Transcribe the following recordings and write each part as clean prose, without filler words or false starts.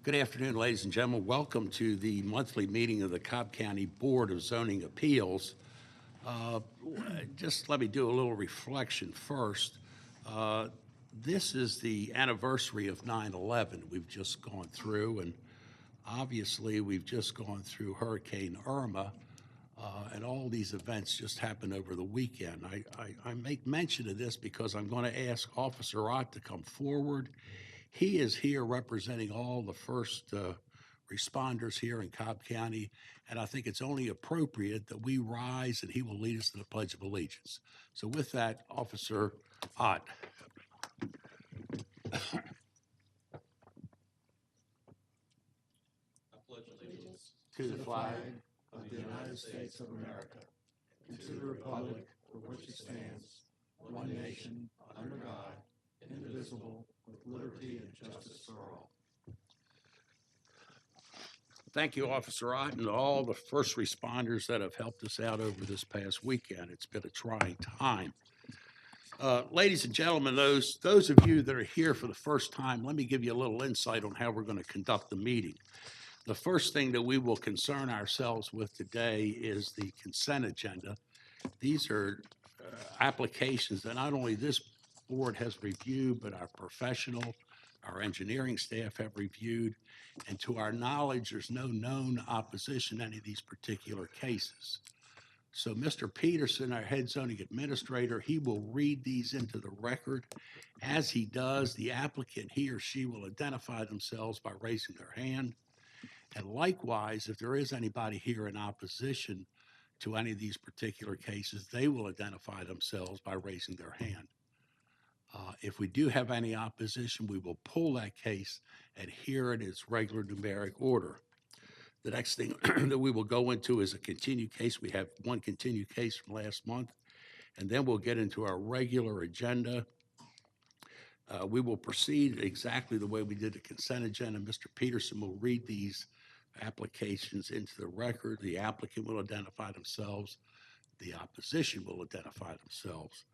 Good afternoon, ladies and gentlemen. Welcome to the monthly meeting of the Cobb County Board of Zoning Appeals. Uh, Just let me do a little reflection first. This is the anniversary of 9/11 we've just gone through, and obviously we've just gone through Hurricane Irma, and all these events just happened over the weekend. I make mention of this because I'm going to ask Officer Ott to come forward. He is here representing all the first responders here in Cobb County, and I think it's only appropriate that we rise and he will lead us to the Pledge of Allegiance. So with that, Officer Ott. To the flag of the United States of America, and to the republic for which it stands, one nation, under God, indivisible, with liberty and justice for all. Thank you, Officer Ott, and all the first responders that have helped us out over this past weekend. It's been a trying time. Ladies and gentlemen, those of you that are here for the first time, let me give you a little insight on how we're going to conduct the meeting. The first thing that we will concern ourselves with today is the consent agenda. These are applications that not only this board has reviewed, but our engineering staff have reviewed. And to our knowledge, there's no known opposition to any of these particular cases. So Mr. Peterson, our head zoning administrator, he will read these into the record. As he does, the applicant, he or she will identify themselves by raising their hand. And likewise, if there is anybody here in opposition to any of these particular cases, they will identify themselves by raising their hand. If we do have any opposition, we will pull that case and hear it in its regular numeric order. The next thing that we will go into is a continued case. We have one continued case from last month, and then we'll get into our regular agenda. We will proceed exactly the way we did the consent agenda. Mr. Peterson will read these applications into the record. The applicant will identify themselves. The opposition will identify themselves.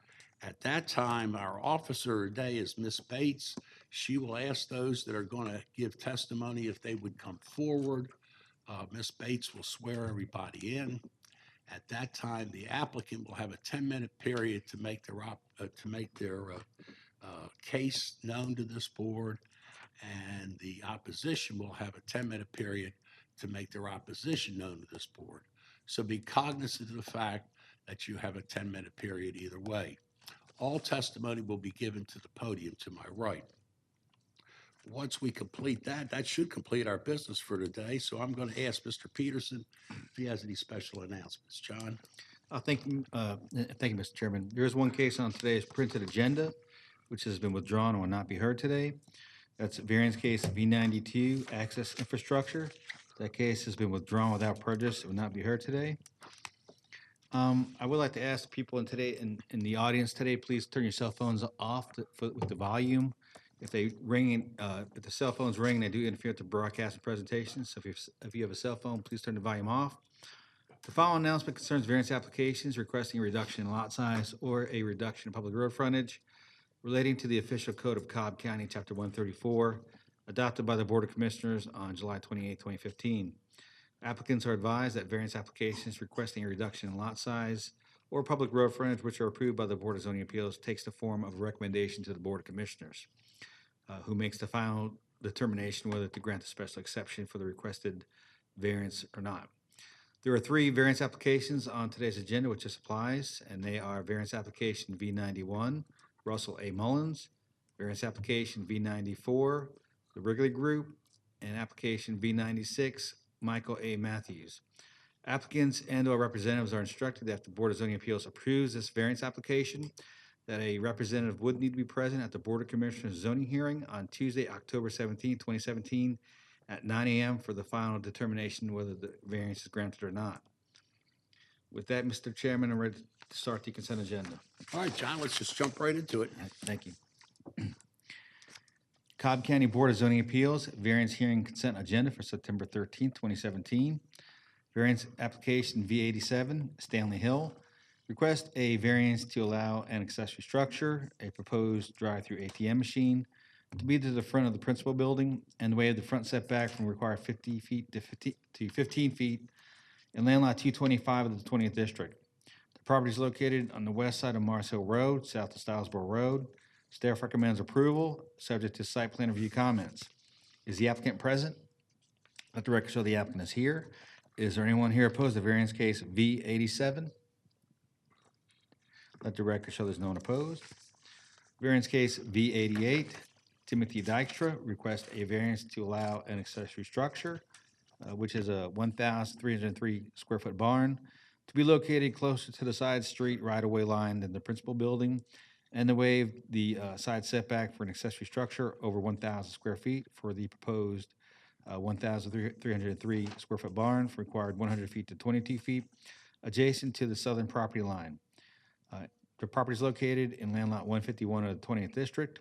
At that time, our officer today is Ms. Bates. She will ask those that are going to give testimony if they would come forward. Ms. Bates will swear everybody in. At that time, the applicant will have a 10-minute period to make their case known to this board, and the opposition will have a 10-minute period to make their opposition known to this board. So be cognizant of the fact that you have a 10-minute period either way. All testimony will be given to the podium to my right. Once we complete that, that should complete our business for today. So I'm going to ask Mr. Peterson if he has any special announcements. John? Thank you, Mr. Chairman. There is one case on today's printed agenda, which has been withdrawn and will not be heard today. That's variance case V92, access infrastructure. That case has been withdrawn without prejudice. It will not be heard today. I would like to ask people in the audience today, please turn your cell phones off with the volume. If they ring, if the cell phones ring, they do interfere with the broadcast and presentation. So if you have a cell phone, please turn the volume off. The following announcement concerns variance applications requesting a reduction in lot size or a reduction in public road frontage relating to the official code of Cobb County, Chapter 134, adopted by the Board of Commissioners on July 28, 2015. Applicants are advised that variance applications requesting a reduction in lot size or public road frontage, which are approved by the Board of Zoning Appeals, takes the form of a recommendation to the Board of Commissioners, who makes the final determination whether to grant the special exception for the requested variance or not. There are three variance applications on today's agenda, which just applies, and they are variance application V91, Russell A. Mullins, variance application V94, the Wrigley Group, and application V96, Michael A. Matthews. Applicants and/or representatives are instructed that if the Board of Zoning Appeals approves this variance application, that a representative would need to be present at the Board of Commissioners zoning hearing on Tuesday, October 17, 2017, at 9 a.m. for the final determination whether the variance is granted or not. With that, Mr. Chairman, I'm ready to start the consent agenda. All right, John, let's just jump right into it. Thank you. Cobb County Board of Zoning Appeals, variance hearing consent agenda for September 13, 2017. Variance application V87, Stanley Hill. Request a variance to allow an accessory structure, a proposed drive-through ATM machine, to be to the front of the principal building and waive the front setback from required 50 feet to 15 feet in land lot 225 of the 20th District. The property is located on the west side of Mars Hill Road, south of Stylesboro Road. Staff recommends approval, subject to site plan review comments. Is the applicant present? Let the record show the applicant is here. Is there anyone here opposed to variance case V87? Let the record show there's no one opposed. Variance case V88, Timothy Dykstra requests a variance to allow an accessory structure, which is a 1,303 square foot barn, to be located closer to the side street right-of-way line than the principal building, and to waive the side setback for an accessory structure over 1,000 square feet for the proposed 1,303 square foot barn from required 100 feet to 22 feet, adjacent to the southern property line. The property is located in land lot 151 of the 20th District,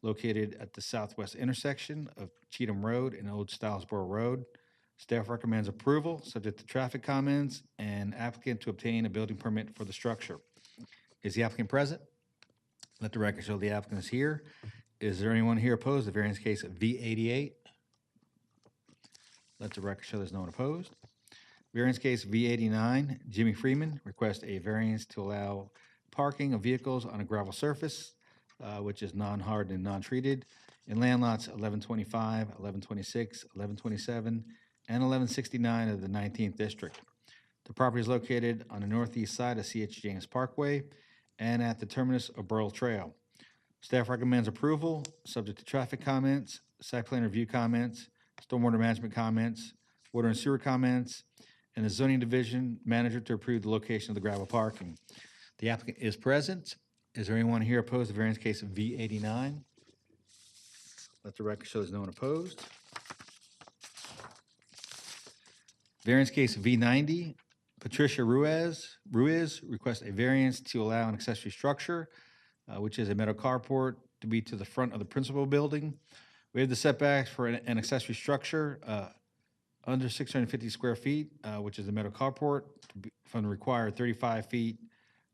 located at the southwest intersection of Cheatham Road and Old Stylesboro Road. Staff recommends approval, subject to traffic comments, and applicant to obtain a building permit for the structure. Is the applicant present? Let the record show the applicant is here. Is there anyone here opposed to variance case V88? Let the record show there's no one opposed. Variance case V89, Jimmy Freeman requests a variance to allow parking of vehicles on a gravel surface, which is non-hardened and non-treated, in land lots 1125, 1126, 1127, and 1169 of the 19th District. The property is located on the northeast side of C.H. James Parkway and at the terminus of Burl Trail. Staff recommends approval, subject to traffic comments, site plan review comments, stormwater management comments, water and sewer comments, and the zoning division manager to approve the location of the gravel parking. The applicant is present. Is there anyone here opposed to variance case of V89? Let the record show there's no one opposed. Variance case V90, Patricia Ruiz requests a variance to allow an accessory structure, which is a metal carport, to be to the front of the principal building. We have the setbacks for an accessory structure under 650 square feet, which is a metal carport, from the required 35 feet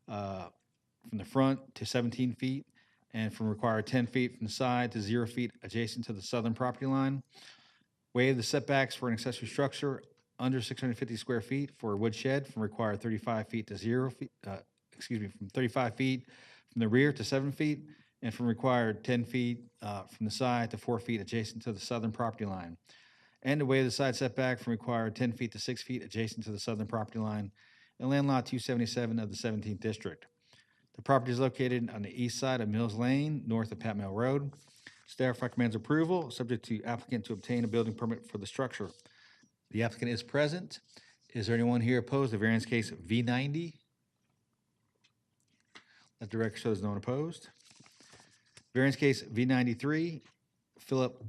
from the front to 17 feet, and from required 10 feet from the side to 0 feet adjacent to the southern property line. Waive the setbacks for an accessory structure under 650 square feet for a wood shed from required 35 feet to 0 feet, from 35 feet from the rear to 7 feet, and from required 10 feet from the side to 4 feet adjacent to the southern property line. And to waive the side setback from required 10 feet to 6 feet adjacent to the southern property line in land lot 277 of the 17th District. The property is located on the east side of Mills Lane, north of Pat Mill Road. Staff recommends approval, subject to applicant to obtain a building permit for the structure. The applicant is present. Is there anyone here opposed to variance case V90? Let the record show there's no one opposed. Variance case V93, Philip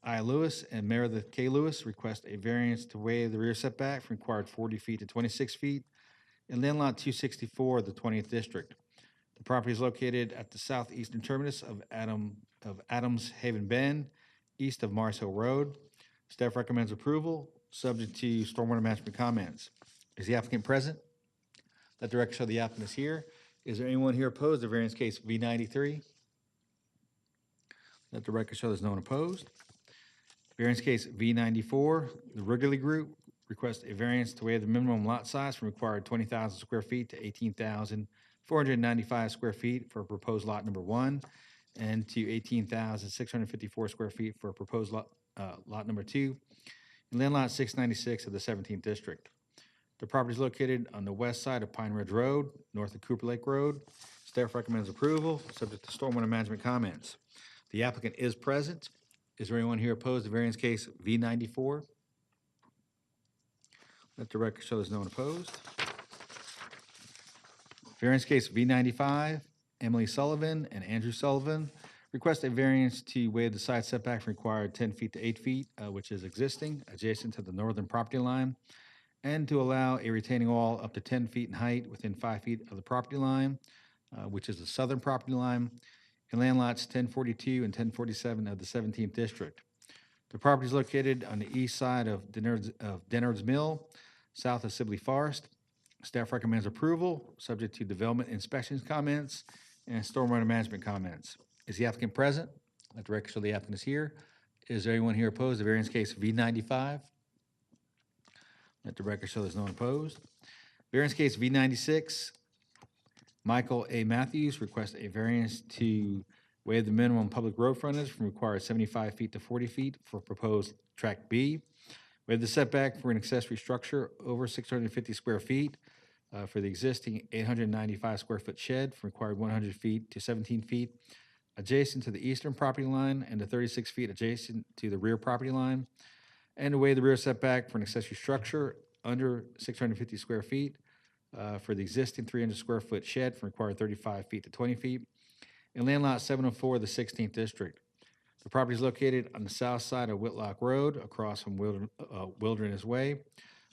I. Lewis and Meredith K. Lewis request a variance to waive the rear setback from required 40 feet to 26 feet in land lot 264 of the 20th District. The property is located at the southeastern terminus of Adams Haven Bend, east of Mars Hill Road. Staff recommends approval, subject to stormwater management comments. Is the applicant present? Let the record show the applicant is here. Is there anyone here opposed to variance case V93? Let the record show there's no one opposed. Variance case V94, the Wrigley Group requests a variance to waive the minimum lot size from required 20,000 square feet to 18,495 square feet for proposed lot number 1, and to 18,654 square feet for proposed lot number 2, in land lot 696 of the 17th District. The property is located on the west side of Pine Ridge Road, north of Cooper Lake Road. Staff recommends approval, subject to stormwater management comments. The applicant is present. Is there anyone here opposed to variance case V94? Let the record show there's no one opposed. Variance case V95, Emily Sullivan and Andrew Sullivan request a variance to waive the side setback from required 10 feet to 8 feet, which is existing, adjacent to the northern property line, and to allow a retaining wall up to 10 feet in height within 5 feet of the property line, which is the southern property line, in land lots 1042 and 1047 of the 17th District. The property is located on the east side of Dennard's Mill, south of Sibley Forest. Staff recommends approval, subject to development inspections comments and stormwater management comments. Is the applicant present? Let the record show the applicant is here. Is there anyone here opposed to variance case V95? Let the record show there's no one opposed. Variance case V96, Michael A. Matthews requests a variance to waive the minimum public road frontage from required 75 feet to 40 feet for proposed tract B. Waive the setback for an accessory structure over 650 square feet for the existing 895 square foot shed from required 100 feet to 17 feet adjacent to the eastern property line and to 36 feet adjacent to the rear property line, and to waive the rear setback for an accessory structure under 650 square feet for the existing 300 square foot shed from required 35 feet to 20 feet in land lot 704 of the 16th district. The property is located on the south side of Whitlock Road, across from Wilderness Way,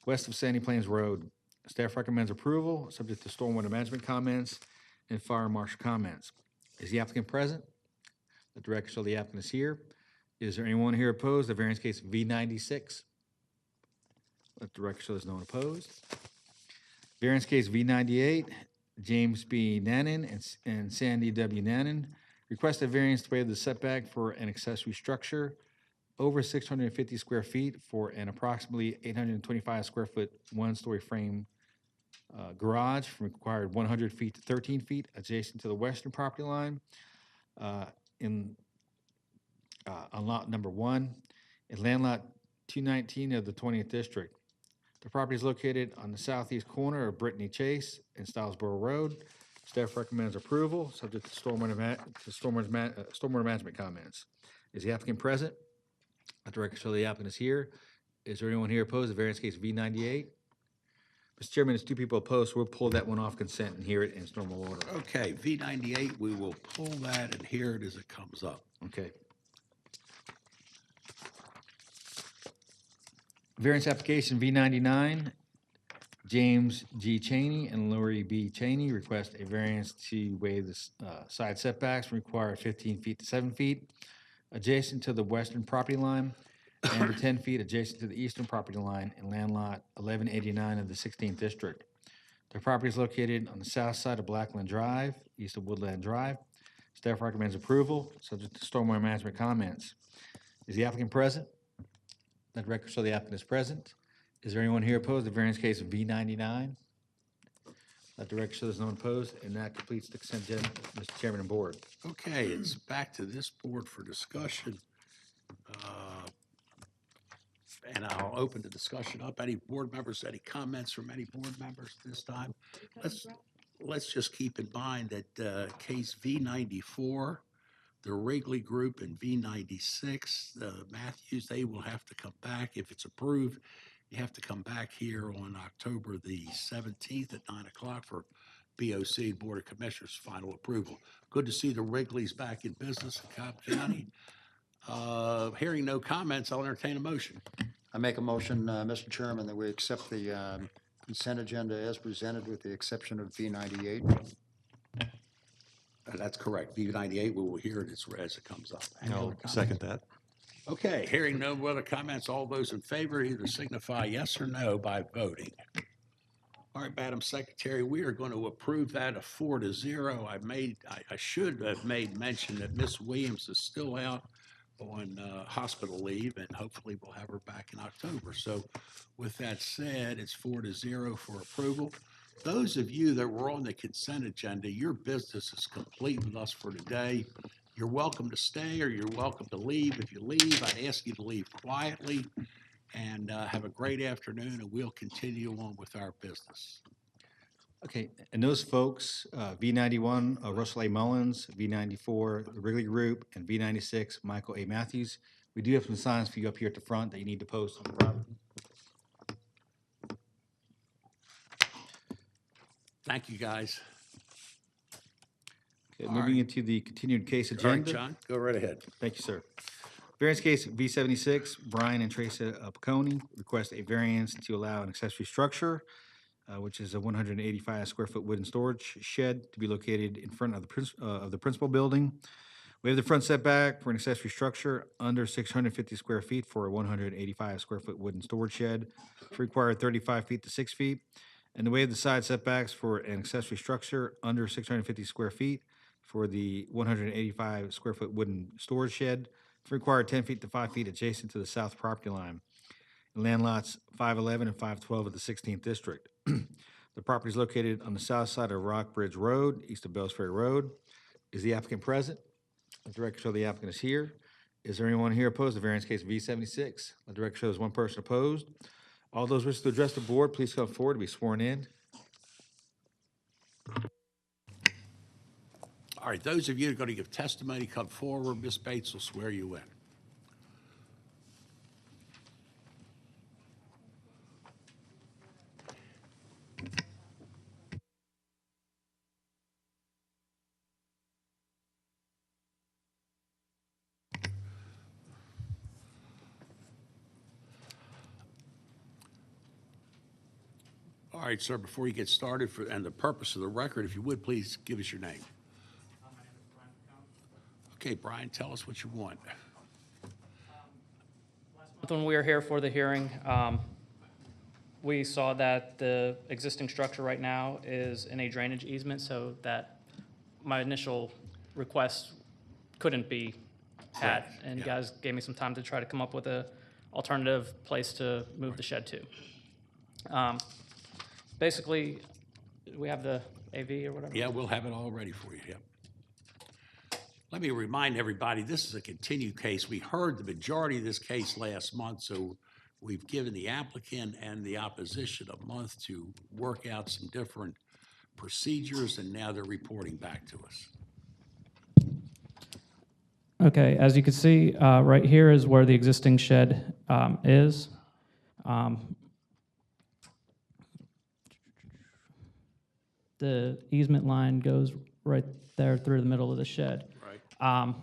west of Sandy Plains Road. Staff recommends approval, subject to stormwater management comments and fire marshal comments. Is the applicant present? Let the record show the applicant is here. Is there anyone here opposed to variance case V96? Let the record show there's no one opposed. Variance case V98, James B. Nannon and Sandy W. Nannon request a variance to waive the setback for an accessory structure over 650 square feet for an approximately 825 square foot one-story frame garage from required 100 feet to 13 feet adjacent to the western property line on lot number 1 in land lot 219 of the 20th district. The property is located on the southeast corner of Brittany Chase and Stylesboro Road. Staff recommends approval, subject to stormwater management comments. Is the applicant present? Let the record show the applicant is here. Is there anyone here opposed to variance case V98? Mr. Chairman, there's 2 people opposed, so we'll pull that one off consent and hear it in normal order. Okay, V98, we will pull that and hear it as it comes up. Okay. Variance application V99, James G. Cheney and Lori B. Cheney request a variance to waive the side setbacks from required 15 feet to 7 feet adjacent to the western property line and to 10 feet adjacent to the eastern property line in land lot 1189 of the 16th district. The property is located on the south side of Blackland Drive, east of Woodland Drive. Staff recommends approval, subject to stormwater management comments. Is the applicant present? Let the record show the applicant is present. Is there anyone here opposed to variance case V99? Let the record show there's no one opposed, and that completes the consent agenda, Mr. Chairman and Board. Okay, it's back to this board for discussion. And I'll open the discussion up. Any board members, any comments from any board members this time? Let's just keep in mind that case V94, the Wrigley Group, and V96, Matthews, they will have to come back. If it's approved, you have to come back here on October the 17th at 9 o'clock for BOC, Board of Commissioners, final approval. Good to see the Wrigley's back in business in Cobb County. Hearing no comments, I'll entertain a motion. I make a motion, Mr. Chairman, that we accept the consent agenda as presented with the exception of V98. That's correct. V98, we will hear it as it comes up. Any other I'll comments? second that. Okay, hearing no other comments, all those in favor either signify yes or no by voting. All right, Madam Secretary, we are going to approve that a 4-0. I should have made mention that Miss Williams is still out on hospital leave, and hopefully we'll have her back in October. So with that said, it's 4-0 for approval. Those of you that were on the consent agenda, your business is complete with us for today. You're welcome to stay or you're welcome to leave. If you leave, I'd ask you to leave quietly, and have a great afternoon, and we'll continue on with our business. Okay, and those folks, V91, Russell A. Mullins, V94, the Wrigley Group, and V96, Michael A. Matthews. We do have some signs for you up here at the front that you need to post on the front. Thank you, guys. Okay, All moving right. into the continued case All right, agenda. John, go right ahead. Thank you, sir. Variance case V76, Brian and Teresa Piccone request a variance to allow an accessory structure, which is a 185 square foot wooden storage shed to be located in front of the principal building. We have the front setback for an accessory structure under 650 square feet for a 185 square foot wooden storage shed, required 35 feet to 6 feet. And the way of the side setbacks for an accessory structure under 650 square feet for the 185 square foot wooden storage shed. It's required 10 feet to 5 feet adjacent to the south property line. Land lots 511 and 512 of the 16th district. The property is located on the south side of Rock Bridge Road, east of Bells Ferry Road. Is the applicant present? Let the record show the applicant is here. Is there anyone here opposed to variance case V76? Let the record show there's one person opposed. All those wishing to address the board, please come forward to be sworn in. All right, those of you who are going to give testimony, come forward. Ms. Bates will swear you in. All right, sir, before you get started, and the purpose of the record, if you would, please give us your name. Okay, Brian, tell us what you want. When we were here for the hearing, we saw that the existing structure right now is in a drainage easement, so that my initial request couldn't be had. Correct, And you yeah. guys gave me some time to try to come up with a alternative place to move the shed to. Basically, we have the AV or whatever? Yeah, we'll have it all ready for you, yep. Let me remind everybody, this is a continued case. We heard the majority of this case last month, so we've given the applicant and the opposition a month to work out some different procedures, and now they're reporting back to us. Okay, as you can see, right here is where the existing shed is. The easement line goes right there through the middle of the shed. Right.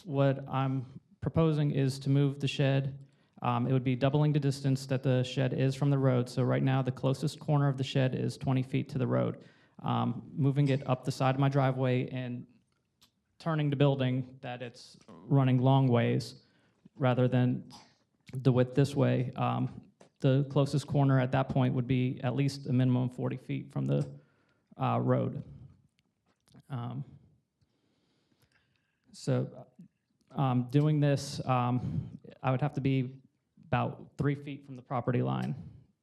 What I'm proposing is to move the shed. It would be doubling the distance that the shed is from the road. So right now, the closest corner of the shed is 20 feet to the road. Moving it up the side of my driveway and turning the building that it's running long ways rather than the width this way. The closest corner at that point would be at least a minimum of 40 feet from the road. Doing this, I would have to be about 3 feet from the property line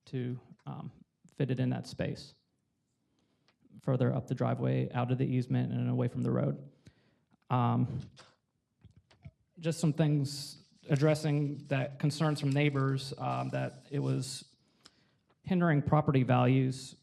to fit it in that space, further up the driveway, out of the easement, and away from the road. Just some things addressing that concerns from neighbors, that it was hindering property values.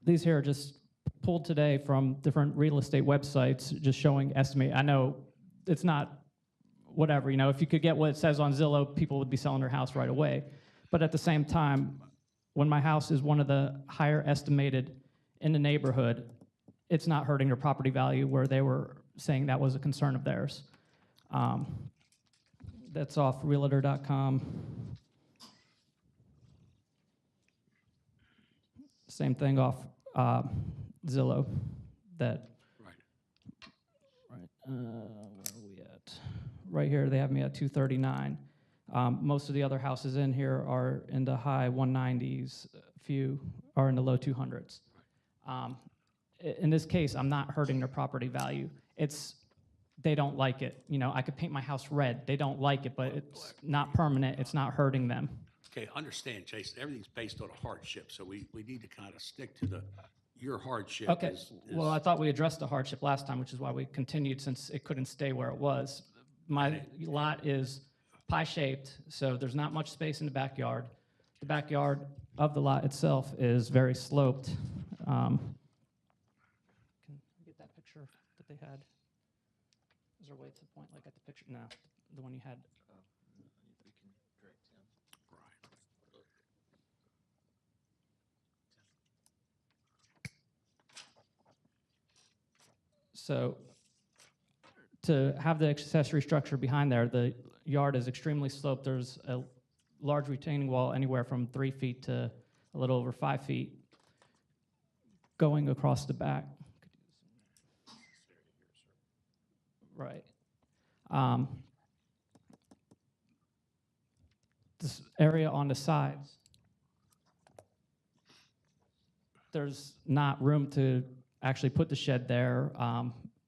These here are just pulled today from different real estate websites, just showing estimate. I know it's not whatever, you know, if you could get what it says on Zillow, people would be selling their house right away. But at the same time, when my house is one of the higher estimated in the neighborhood, it's not hurting their property value where they were saying that was a concern of theirs. That's off realtor.com. Same thing off Zillow. That Right. where are we at? Right here, they have me at 239. Most of the other houses in here are in the high 190s. Few are in the low 200s. In this case, I'm not hurting their property value. They don't like it. You know, I could paint my house red. They don't like it, but it's not permanent. It's not hurting them. Okay, understand, Jason, everything's based on a hardship, so we need to kind of stick to your hardship. Okay, well, I thought we addressed the hardship last time, which is why we continued, since it couldn't stay where it was. My lot is pie-shaped, so there's not much space in the backyard. The backyard of the lot itself is very sloped. Can you get that picture that they had? Is there a way to point like at the picture? No, the one you had. So to have the accessory structure behind there, the yard is extremely sloped. There's a large retaining wall anywhere from 3 feet to a little over 5 feet going across the back. Right. Um, This area on the sides, there's not room to actually put the shed there,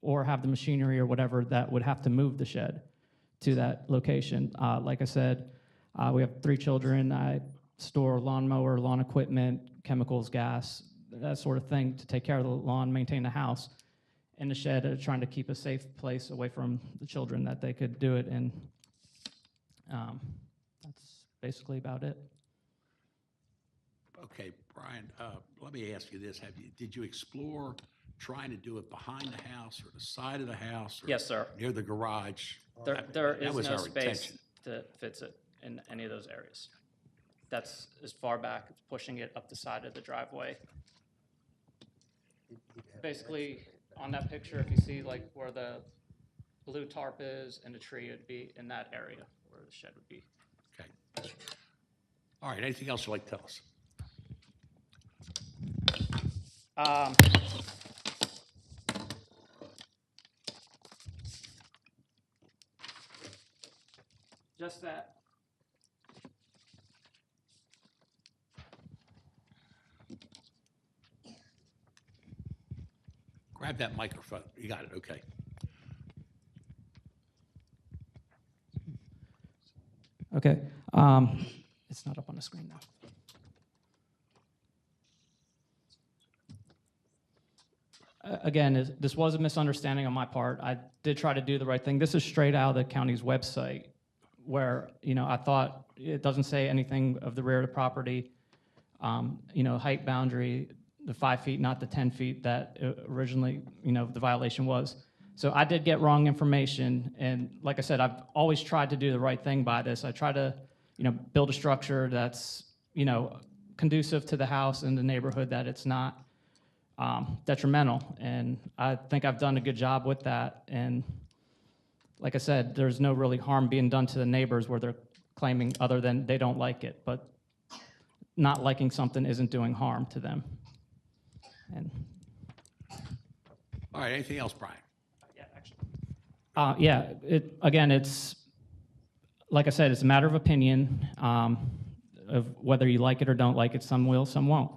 or have the machinery or whatever that would have to move the shed to that location. Like I said, we have 3 children. I store lawnmower, lawn equipment, chemicals, gas, that sort of thing to take care of the lawn, maintain the house. In the shed, trying to keep a safe place away from the children that they could do it in. That's basically about it. Okay, Brian, let me ask you this. Did you explore trying to do it behind the house or the side of the house? Or Yes, sir. near the garage? There That is was no our space intention. that fits it in any of those areas. That's as far back, it's pushing it up the side of the driveway. Basically, on that picture, if you see like where the blue tarp is and the tree, it'd be in that area where the shed would be. Okay. All right, anything else you'd like to tell us? Just that. Grab that microphone. You got it, okay. Okay. It's not up on the screen now. Again, this was a misunderstanding on my part. I did try to do the right thing. This is straight out of the county's website where, I thought it doesn't say anything of the rear of the property, height boundary, the 5 feet, not the 10 feet that originally, the violation was. So I did get wrong information. And like I said, I've always tried to do the right thing by this. I try to, build a structure that's, conducive to the house and the neighborhood, that it's not detrimental. And I think I've done a good job with that. And like I said, there's no really harm being done to the neighbors where they're claiming other than they don't like it. But not liking something isn't doing harm to them. And All right, anything else, Brian? Again, it's, like I said, it's a matter of opinion, of whether you like it or don't like it. Some will, some won't.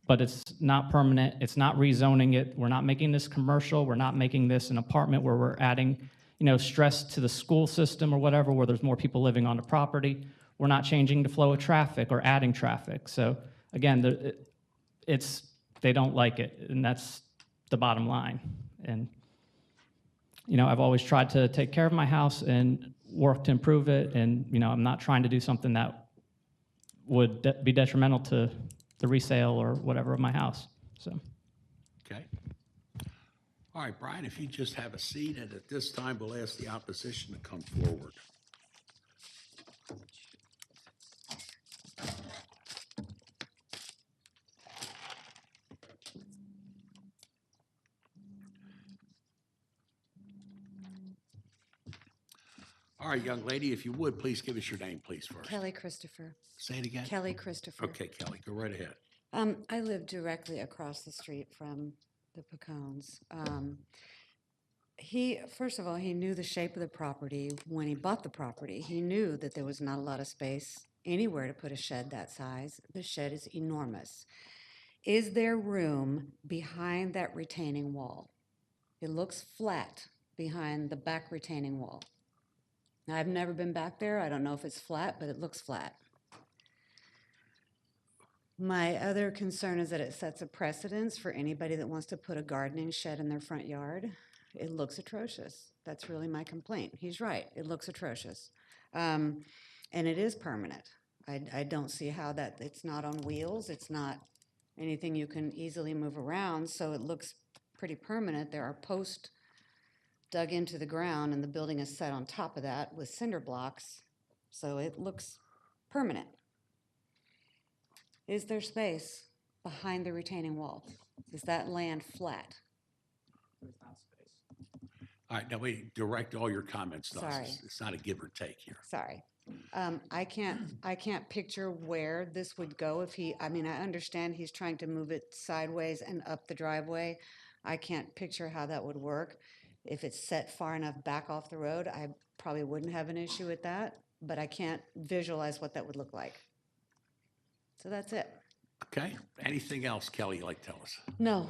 But it's not permanent. It's not rezoning it. We're not making this commercial. We're not making this an apartment where we're adding, stress to the school system or whatever, where there's more people living on the property. We're not changing the flow of traffic or adding traffic. So again, they don't like it, and that's the bottom line. And I've always tried to take care of my house and work to improve it, and I'm not trying to do something that would be detrimental to the resale or whatever of my house. So, Okay. All right, Brian, if you just have a seat, and at this time, we'll ask the opposition to come forward. All right, young lady, if you would, please give us your name, please, first. Kelly Christopher. Say it again. Kelly Christopher. Okay, Kelly, go right ahead. I live directly across the street from the Picones. First of all, he knew the shape of the property when he bought the property. He knew that there was not a lot of space anywhere to put a shed that size. The shed is enormous. Is there room behind that retaining wall? It looks flat behind the back retaining wall. Now, I've never been back there. I don't know if it's flat, but it looks flat. My other concern is that it sets a precedence for anybody that wants to put a gardening shed in their front yard. It looks atrocious. That's really my complaint. He's right. It looks atrocious. And it is permanent. I don't see how that, it's not on wheels. It's not anything you can easily move around, so it looks pretty permanent. There are posts dug into the ground, and the building is set on top of that with cinder blocks, so it looks permanent. Is there space behind the retaining wall? Is that land flat? there's not space. All right, now we direct all your comments to us. Sorry. It's not a give or take here. Sorry. I can't picture where this would go if I understand he's trying to move it sideways and up the driveway. I can't picture how that would work. If it's set far enough back off the road, probably wouldn't have an issue with that, but I can't visualize what that would look like. So that's it. Okay, anything else, Kelly, you'd like to tell us? No,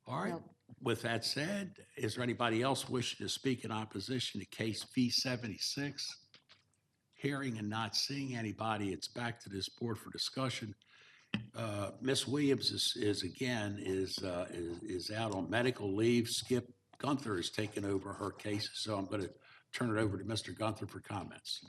All right, Nope. with that said, is there anybody else wishing to speak in opposition to case V76? Hearing and not seeing anybody, it's back to this board for discussion. Ms. Williams is out on medical leave. Skip Gunther is taking over her cases, so I'm going to turn it over to Mr. Gunther for comments.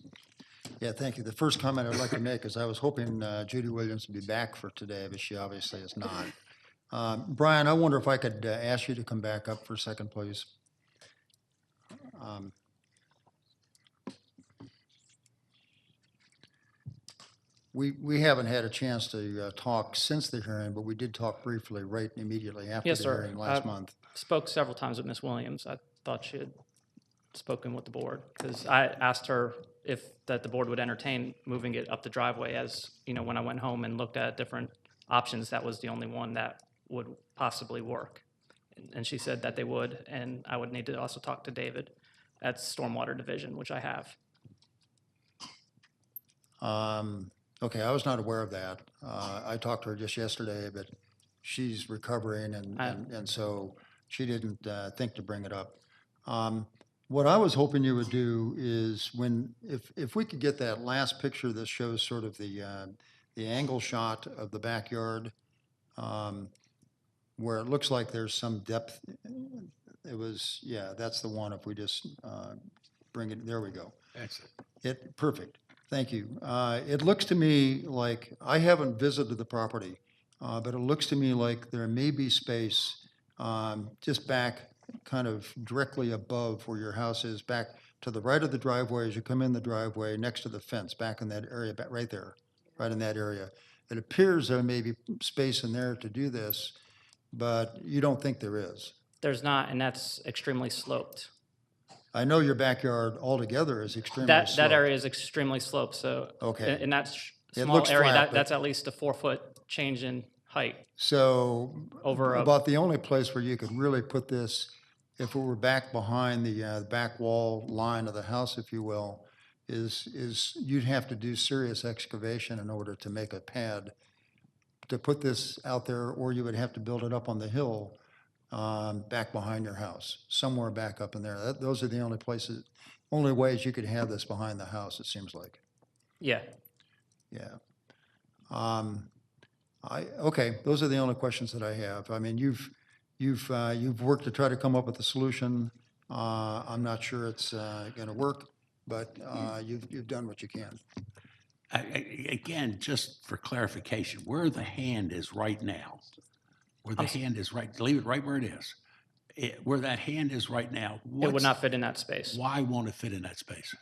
Yeah, thank you. The first comment I'd like to make is I was hoping Judy Williams would be back for today, but she obviously is not. Brian, I wonder if I could ask you to come back up for a second, please. We haven't had a chance to talk since the hearing, but we did talk briefly right immediately after Yes, the sir. hearing last month. Spoke several times with Ms. Williams. I thought she had spoken with the board, because I asked her if that the board would entertain moving it up the driveway, as, you know, when I went home and looked at different options, that was the only one that would possibly work. And she said that they would, and I would need to also talk to David at Stormwater Division, which I have. Okay, I was not aware of that. I talked to her just yesterday, but she's recovering, and so she didn't think to bring it up. What I was hoping you would do is if we could get that last picture that shows sort of the angle shot of the backyard, where it looks like there's some depth. Yeah, that's the one. If we just bring it, there we go. That's it. Perfect. Thank you. It looks to me like, I haven't visited the property, but it looks to me like there may be space just back kind of directly above where your house is, back to the right of the driveway as you come in the driveway, next to the fence, back in that area, right there, right in that area. It appears there may be space in there to do this, but you don't think there is. There's not, and that's extremely sloped. I know your backyard altogether is extremely sloped. That area is extremely sloped, so Okay. in that It small looks area, flat, but- that's at least a 4-foot change in height. So Over a- about the only place where you could really put this, if it were back behind the back wall line of the house, if you will, is you'd have to do serious excavation in order to make a pad to put this out there, or you would have to build it up on the hill back behind your house, somewhere back up in there. Those are the only places, only ways you could have this behind the house, it seems like. Yeah. Yeah. Okay, those are the only questions that I have. I mean, you've worked to try to come up with a solution. I'm not sure it's going to work, but you've done what you can. Again, just for clarification, where the hand is right now, where the hand is right, leave it right where it is. Where that hand is right now, It would not fit in that space. why won't it fit in that space?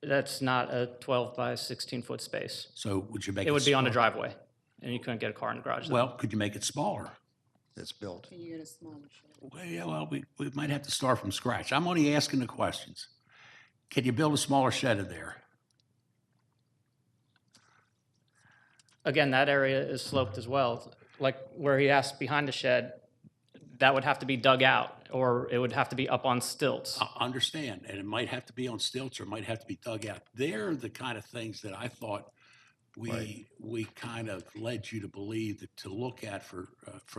That's not a 12 by 16-foot space. So would you make it? It would be on the smaller? driveway, and you couldn't get a car in the garage. then. Well, could you make it smaller? It's built. Well, yeah, well, we might have to start from scratch. I'm only asking the questions. Can you build a smaller shed in there? Again, that area is sloped as well. Like where he asked behind the shed, that would have to be dug out, or it would have to be up on stilts. I understand, and it might have to be on stilts or it might have to be dug out. They're the kind of things that I thought we kind of led you to believe that to look at for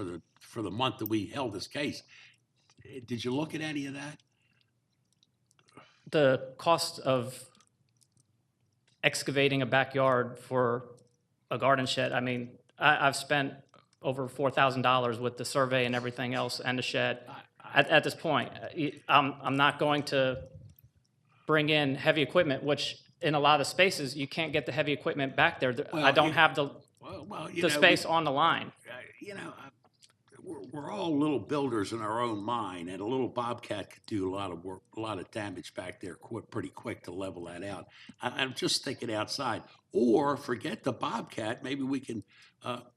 the month that we held this case. Did you look at any of that? The cost of excavating a backyard for a garden shed, I mean, I've spent over $4,000 with the survey and everything else and the shed. At this point, I'm not going to bring in heavy equipment, which in a lot of spaces, you can't get the heavy equipment back there. Well, I don't have the space on the line. We're all little builders in our own mind, and a little Bobcat could do a lot of work, a lot of damage back there pretty quick to level that out. I'm just thinking outside. Or forget the Bobcat, maybe we can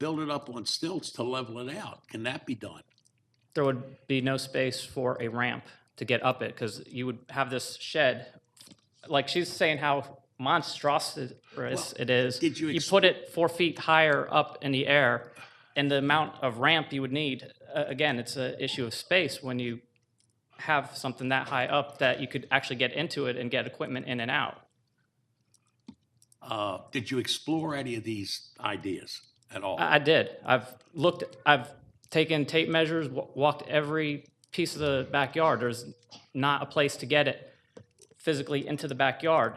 build it up on stilts to level it out. Can that be done? There would be no space for a ramp to get up it, because you would have this shed, like she's saying how monstrous it is. did you put it 4 feet higher up in the air, and the amount of ramp you would need, again, it's an issue of space when you have something that high up that you could actually get into it and get equipment in and out. Did you explore any of these ideas at all? I did. I've taken tape measures, walked every piece of the backyard. There's not a place to get it physically into the backyard.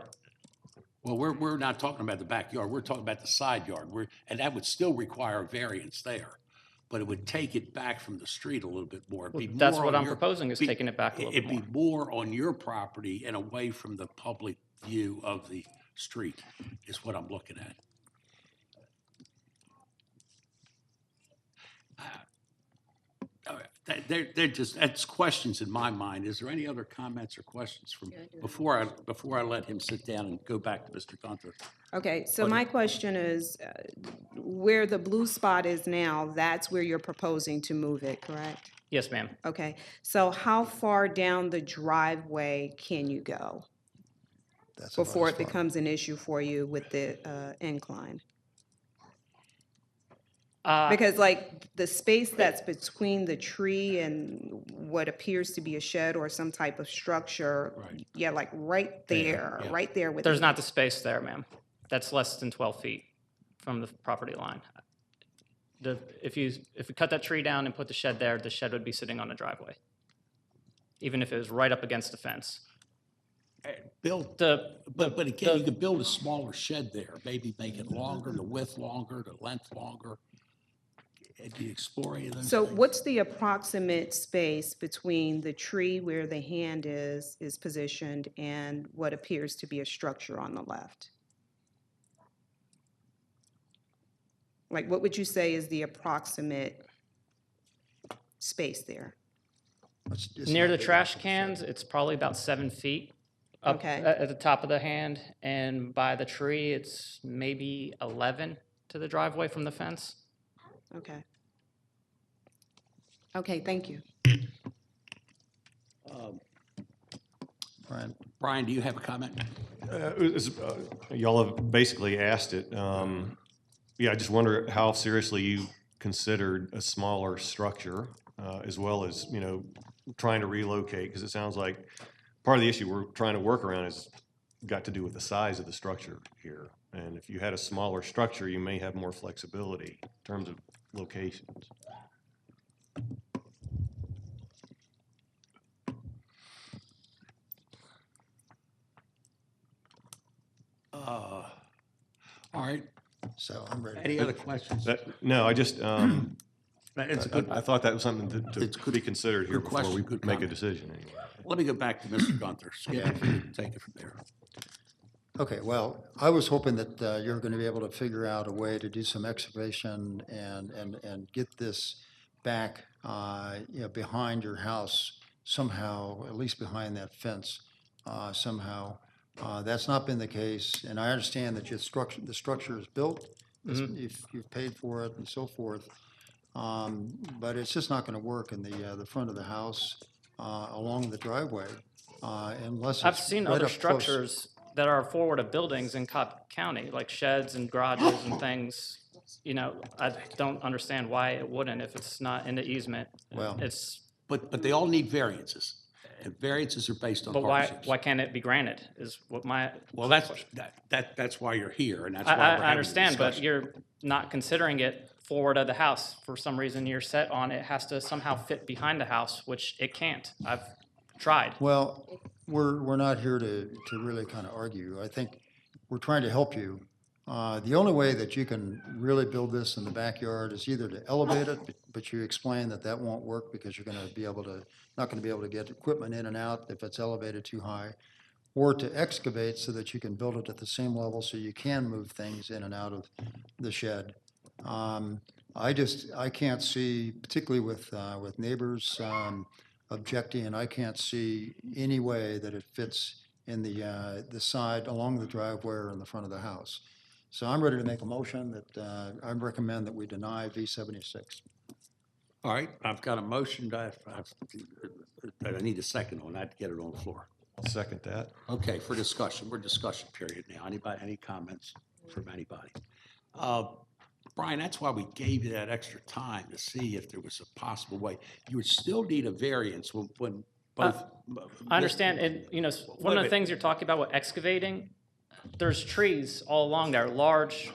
Well, we're not talking about the backyard, we're talking about the side yard, and that would still require a variance there. But it would take it back from the street a little bit more. It'd be That's more what on I'm your- proposing, is be- taking it back a little bit It'd be more on your property and away from the public view of the street, is what I'm looking at. That's questions in my mind. Is there any other comments or questions from, before I let him sit down and go back to Mr. Gunther? Okay, so my question is, where the blue spot is now, that's where you're proposing to move it, correct? Yes, ma'am. Okay, so how far down the driveway can you go That's about before as it far. becomes an issue for you with the incline? Because like the space that's between the tree and what appears to be a shed or some type of structure, Right. yeah, like right there, yeah. right there with. There's not the space there, ma'am. That's less than 12 feet from the property line. If you cut that tree down and put the shed there, the shed would be sitting on the driveway, even if it was right up against the fence. Build, The, but again, you could build a smaller shed there, maybe make it longer, the width longer, the length longer. Do you explore any of those So things? what's the approximate space between the tree where the hand is positioned and what appears to be a structure on the left? Like, what would you say is the approximate space there? It's near not the big trash enough for a shed. cans, it's probably about 7 feet up Okay. at the top of the hand, and by the tree, it's maybe 11 to the driveway from the fence. Okay. Okay, thank you. Brian, Brian, do you have a comment? Y'all have basically asked it. Yeah, I just wonder how seriously you considered a smaller structure, as well as, trying to relocate, because it sounds like part of the issue we're trying to work around is got to do with the size of the structure here. And if you had a smaller structure, you may have more flexibility in terms of locations. All right, so I'm ready. any other questions? No, I just, It's a good, I thought that was something It's to good- be considered here good before we question, good make a comment. decision anyway. let me go back to Mr. Gunther. Skip, if you could take it from there. Okay, well, I was hoping that you're going to be able to figure out a way to do some excavation and get this back, behind your house somehow, at least behind that fence somehow. That's not been the case, and I understand that the structure is built, you've paid for it and so forth, but it's just not going to work in the front of the house along the driveway unless it's I've seen right other up close. structures that are forward of buildings in Cobb County, like sheds and garages and things. I don't understand why it wouldn't if it's not in the easement. Well- It's, But they all need variances, and variances are based on but hardships. why can't it be granted is what my. Well, that's why you're here, and that's why we're having the I understand, but discussion. you're not considering it forward of the house. For some reason, you're set on it has to somehow fit behind the house, which it can't. I've tried. Well, we're not here to really kind of argue. I think we're trying to help you. The only way that you can really build this in the backyard is either to elevate it, but you explain that won't work because you're going to be not going to be able to get equipment in and out if it's elevated too high, or to excavate so that you can build it at the same level so you can move things in and out of the shed. I can't see, particularly with neighbors objecting, and I can't see any way that it fits in the side along the driveway or in the front of the house. So I'm ready to make a motion that I recommend that we deny V76. All right, I've got a motion, I need a second on that to get it on the floor. I'll second that. Okay, for discussion, we're discussion period now. Anybody, any comments from anybody? Brian, that's why we gave you that extra time to see if there was a possible way. You would still need a variance when both. I understand, and, you know, one of the minute. things you're talking about with excavating, there's trees all along there, large,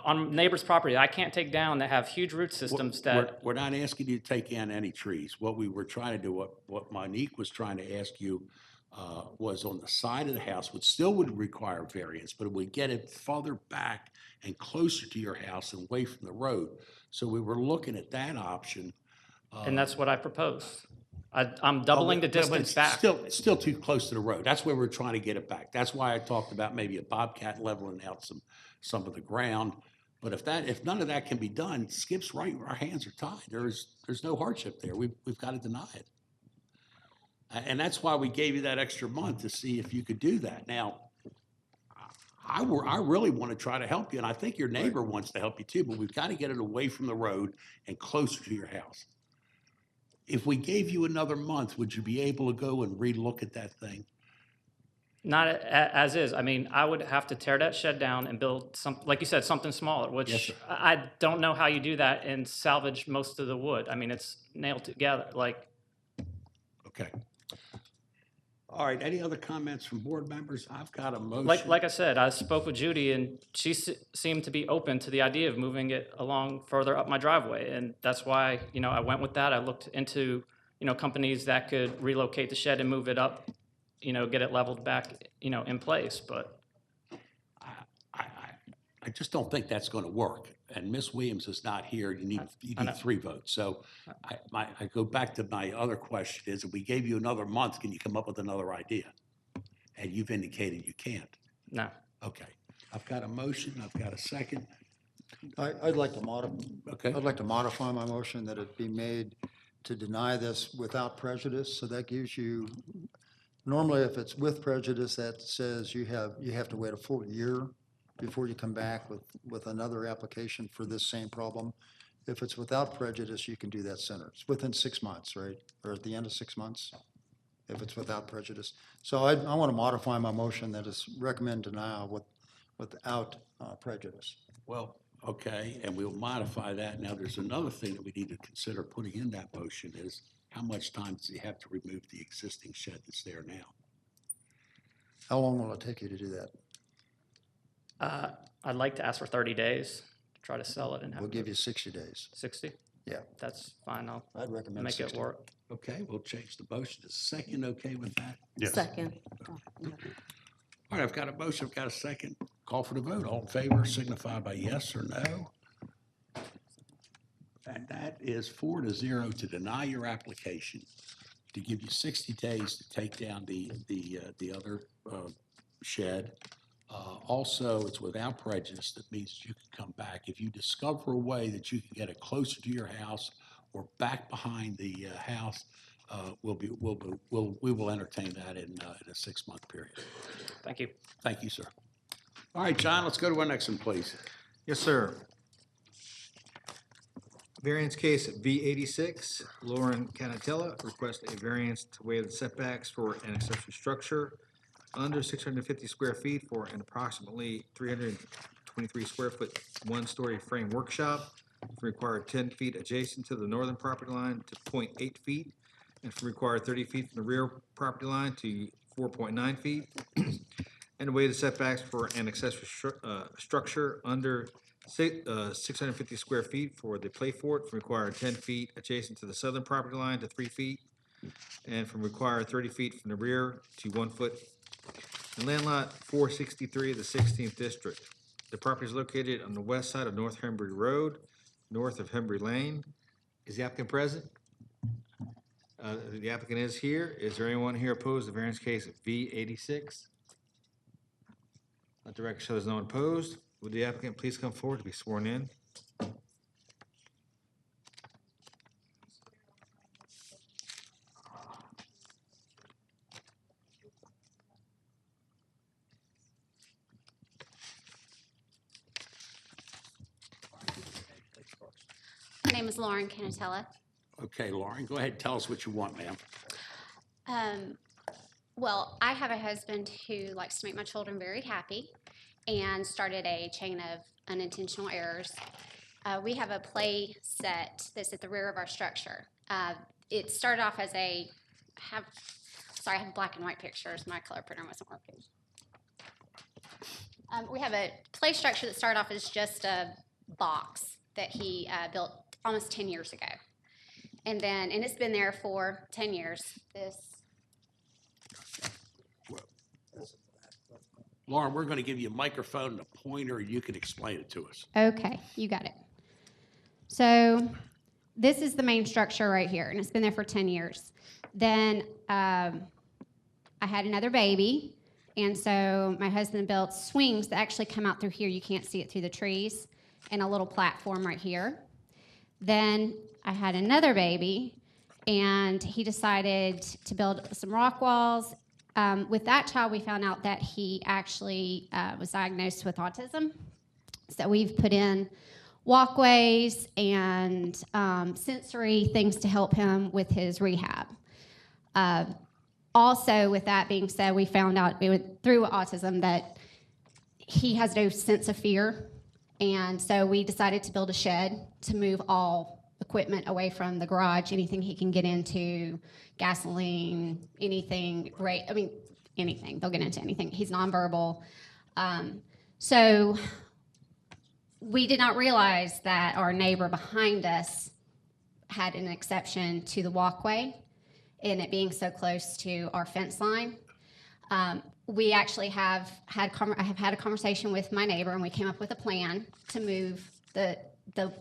on neighbor's property I can't take down that have huge root systems that, We're not asking you to take down any trees. What we were trying to do, what Monique was trying to ask you, was on the side of the house, which still would require variance, but it would get it farther back and closer to your house and away from the road. So we were looking at that option. and that's what I proposed. I'm doubling the But it's distance back. Still too close to the road. That's where we're trying to get it back. That's why I talked about maybe a bobcat leveling out some of the ground. But if none of that can be done, Skip's right, our hands are tied. There's no hardship there. We've got to deny it. And that's why we gave you that extra month to see if you could do that. Now, I really want to try to help you, and I think your neighbor wants to help you too, but we've got to get it away from the road and closer to your house. If we gave you another month, would you be able to go and relook at that thing? Not as is. I mean, I would have to tear that shed down and build some, like you said, something smaller, Yes, which sir. I don't know how you do that and salvage most of the wood. I mean, it's nailed together, like, Okay. All right, any other comments from board members? I've got a motion. like I said, I spoke with Judy and she seemed to be open to the idea of moving it along further up my driveway. And that's why, you know, I went with that. I looked into, you know, companies that could relocate the shed and move it up, you know, get it leveled back, you know, in place, but I just don't think that's going to work. And Ms. Williams is not here. You know. need 3 votes. So I go back to my other question is, if we gave you another month, can you come up with another idea? And you've indicated you can't. no. Okay. I've got a motion. I've got a second. I'd like to Okay. I'd like to modify my motion that it be made to deny this without prejudice. So that gives you, normally if it's with prejudice, that says you have to wait a full year before you come back with another application for this same problem. If it's without prejudice, you can do that sooner. It's within 6 months, right? Or at the end of 6 months, if it's without prejudice. So I want to modify my motion that is recommend denial without prejudice. Well, okay, and we'll modify that. Now, there's another thing that we need to consider putting in that motion is how much time does he have to remove the existing shed that's there now? How long will it take you to do that? I'd like to ask for 30 days to try to sell it and have We'll give you 60 days. 60. Yeah, That's fine. I'll I'd recommend make 60. it work. Okay, we'll change the motion to second. Okay with that? Yes. Second. All right, I've got a motion, I've got a second. Call for the vote. All in favor signify by yes or no. And that is 4-0 to deny your application, to give you 60 days to take down the other shed. Also, it's without prejudice. That means you can come back. If you discover a way that you can get it closer to your house or back behind the house, we will entertain that in a 6-month period. Thank you. Thank you, sir. All right, John, let's go to our next one, please. Yes, sir. Variance case V86, Lauren Canatella requests a variance to waive the setbacks for an accessory structure under 650 square feet for an approximately 323 square foot, 1-story frame workshop. From required 10 feet adjacent to the northern property line to 0.8 feet, and from required 30 feet from the rear property line to 4.9 feet. And waive the setbacks for an accessory structure under 650 square feet for the play fort, from required 10 feet adjacent to the southern property line to 3 feet, and from required 30 feet from the rear to 1 foot. In land lot 463 of the 16th district. The property is located on the west side of North Hembry Road, north of Hembry Lane. Is the applicant present? The applicant is here. Is there anyone here opposed to variance case V86? Let the record show there's no one opposed. Would the applicant please come forward to be sworn in? My name is Lauren Canatella. Okay, Lauren, go ahead and tell us what you want, ma'am. Well, I have a husband who likes to make my children very happy and started a chain of unintentional errors. We have a play set that's at the rear of our structure. It started off as a have, sorry, I have black and white pictures. My color printer wasn't working. We have a play structure that started off as just a box that he built almost 10 years ago. And it's been there for 10 years. Lauren, we're going to give you a microphone and a pointer, and you can explain it to us. Okay, you got it. So this is the main structure right here, and it's been there for 10 years. Then I had another baby, and so my husband built swings that actually come out through here. You can't see it through the trees, and a little platform right here. Then I had another baby, and he decided to build some rock walls. With that child, we found out that he actually was diagnosed with autism. So we've put in walkways and sensory things to help him with his rehab. Also, with that being said, we found out through autism that he has no sense of fear. And so we decided to build a shed to move all equipment away from the garage, anything he can get into, gasoline, anything, right? I mean, anything. They'll get into anything. He's nonverbal. So we did not realize that our neighbor behind us had an exception to the walkway and it being so close to our fence line. We actually I have had a conversation with my neighbor, and we came up with a plan to move the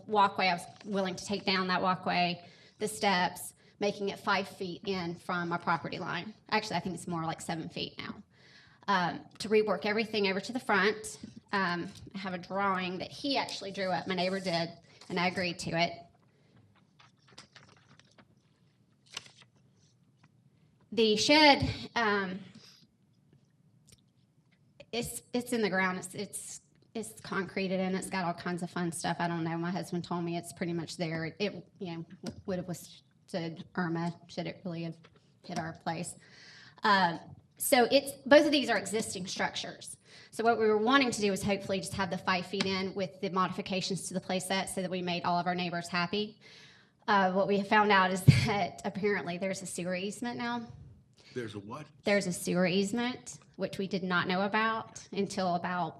walkway. I was willing to take down that walkway, the steps, making it 5 feet in from our property line. Actually, I think it's more like 7 feet now. To rework everything over to the front. I have a drawing that he actually drew up, my neighbor did, and I agreed to it. The shed, it's in the ground. It's concreted and it's got all kinds of fun stuff. I don't know. My husband told me it's pretty much there. It would have withstood Irma should it really have hit our place. So both of these are existing structures. So what we were wanting to do was hopefully just have the 5 feet in with the modifications to the play set so that we made all of our neighbors happy. What we have found out is that apparently there's a sewer easement now. There's a what? There's a sewer easement, which we did not know about until about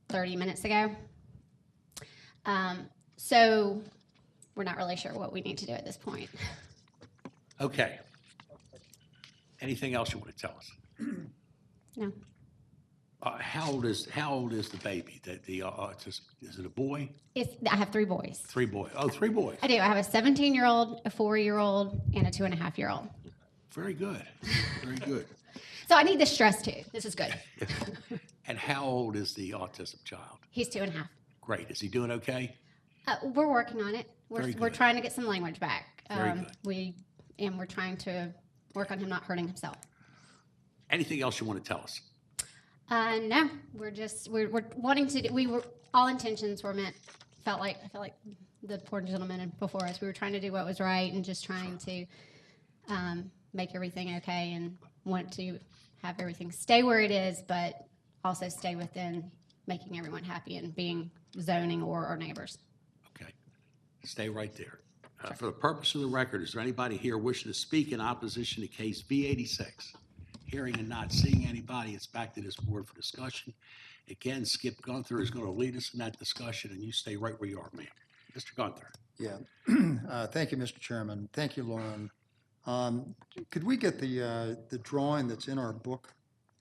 30 minutes ago. So we're not really sure what we need to do at this point. Okay. Anything else you want to tell us? No. How old is the baby? Is it a boy? I have 3 boys. 3 boys. Oh, 3 boys. I do. I have a 17-year-old, a 4-year-old, and a 2.5-year-old. Very good. Very good. So I need this stress too. This is good. And how old is the autism child? He's 2.5. Great. Is he doing okay? We're working on it. Very We're good. trying to get some language back. Very good. We're trying to work on him not hurting himself. Anything else you want to tell us? No, we're wanting to. All intentions were meant. I felt like the poor gentleman before us. We were trying to do what was right and just trying to make everything okay and want to have everything stay where it is, but also stay within making everyone happy and being zoning or our neighbors. Okay. Stay right there. For the purpose of the record, is there anybody here wishing to speak in opposition to case V86? Hearing and not seeing anybody, it's back to this board for discussion. Again, Skip Gunther is going to lead us in that discussion, and you stay right where you are, ma'am. Mr. Gunther. Yeah. Thank you, Mr. Chairman. Thank you, Lauren. Could we get the drawing that's in our book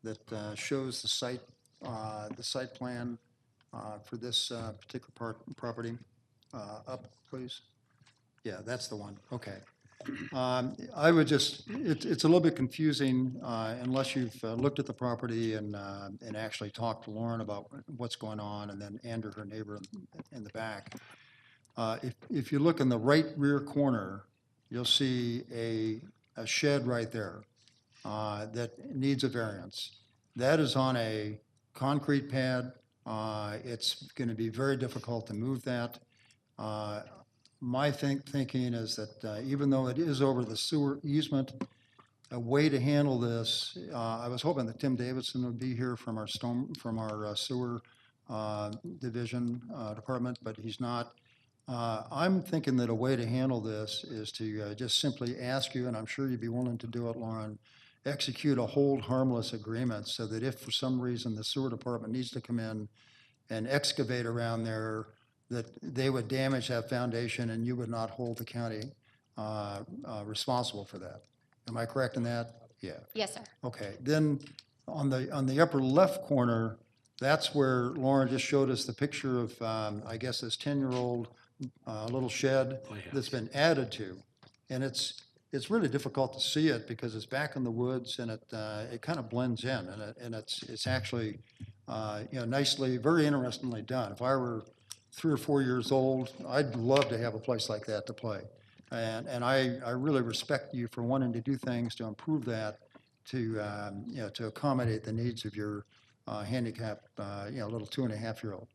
that shows the site plan for this particular property up, please? Yeah, that's the one. Okay. I would it's a little bit confusing unless you've looked at the property and actually talked to Lauren about what's going on, and then Andrew, her neighbor in the back. If you look in the right rear corner, you'll see a shed right there that needs a variance. That is on a concrete pad. It's going to be very difficult to move that. My thinking is that even though it is over the sewer easement, a way to handle this, I was hoping that Tim Davidson would be here from our sewer division department, but he's not. I'm thinking that a way to handle this is to just simply ask you, and I'm sure you'd be willing to do it, Lauren, execute a hold harmless agreement so that if for some reason the sewer department needs to come in and excavate around there, that they would damage that foundation and you would not hold the county responsible for that. Am I correct in that? Yeah. Yes, sir. Okay, then on the upper left corner, that's where Lauren just showed us the picture of, I guess, this 10-year-old little shed that's been added to. And it's really difficult to see it because it's back in the woods and it kind of blends in and it's actually, nicely, very interestingly done. If I were 3 or 4 years old, I'd love to have a place like that to play. And I really respect you for wanting to do things to improve that, to accommodate the needs of your handicapped, little 2.5-year-old.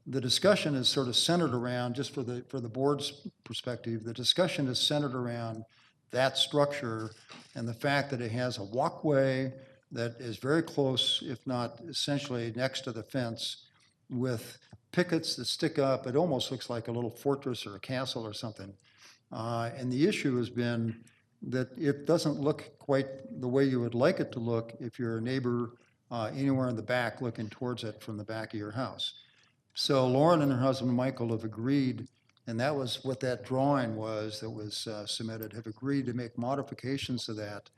The discussion is sort of centered around, just for the board's perspective, the discussion is centered around that structure and the fact that it has a walkway that is very close, if not essentially next to the fence, with pickets that stick up. It almost looks like a little fortress or a castle or something. And the issue has been that it doesn't look quite the way you would like it to look if you're a neighbor anywhere in the back looking towards it from the back of your house. So Lauren and her husband Michael have agreed, and that was what that drawing was that was submitted, have agreed to make modifications to that.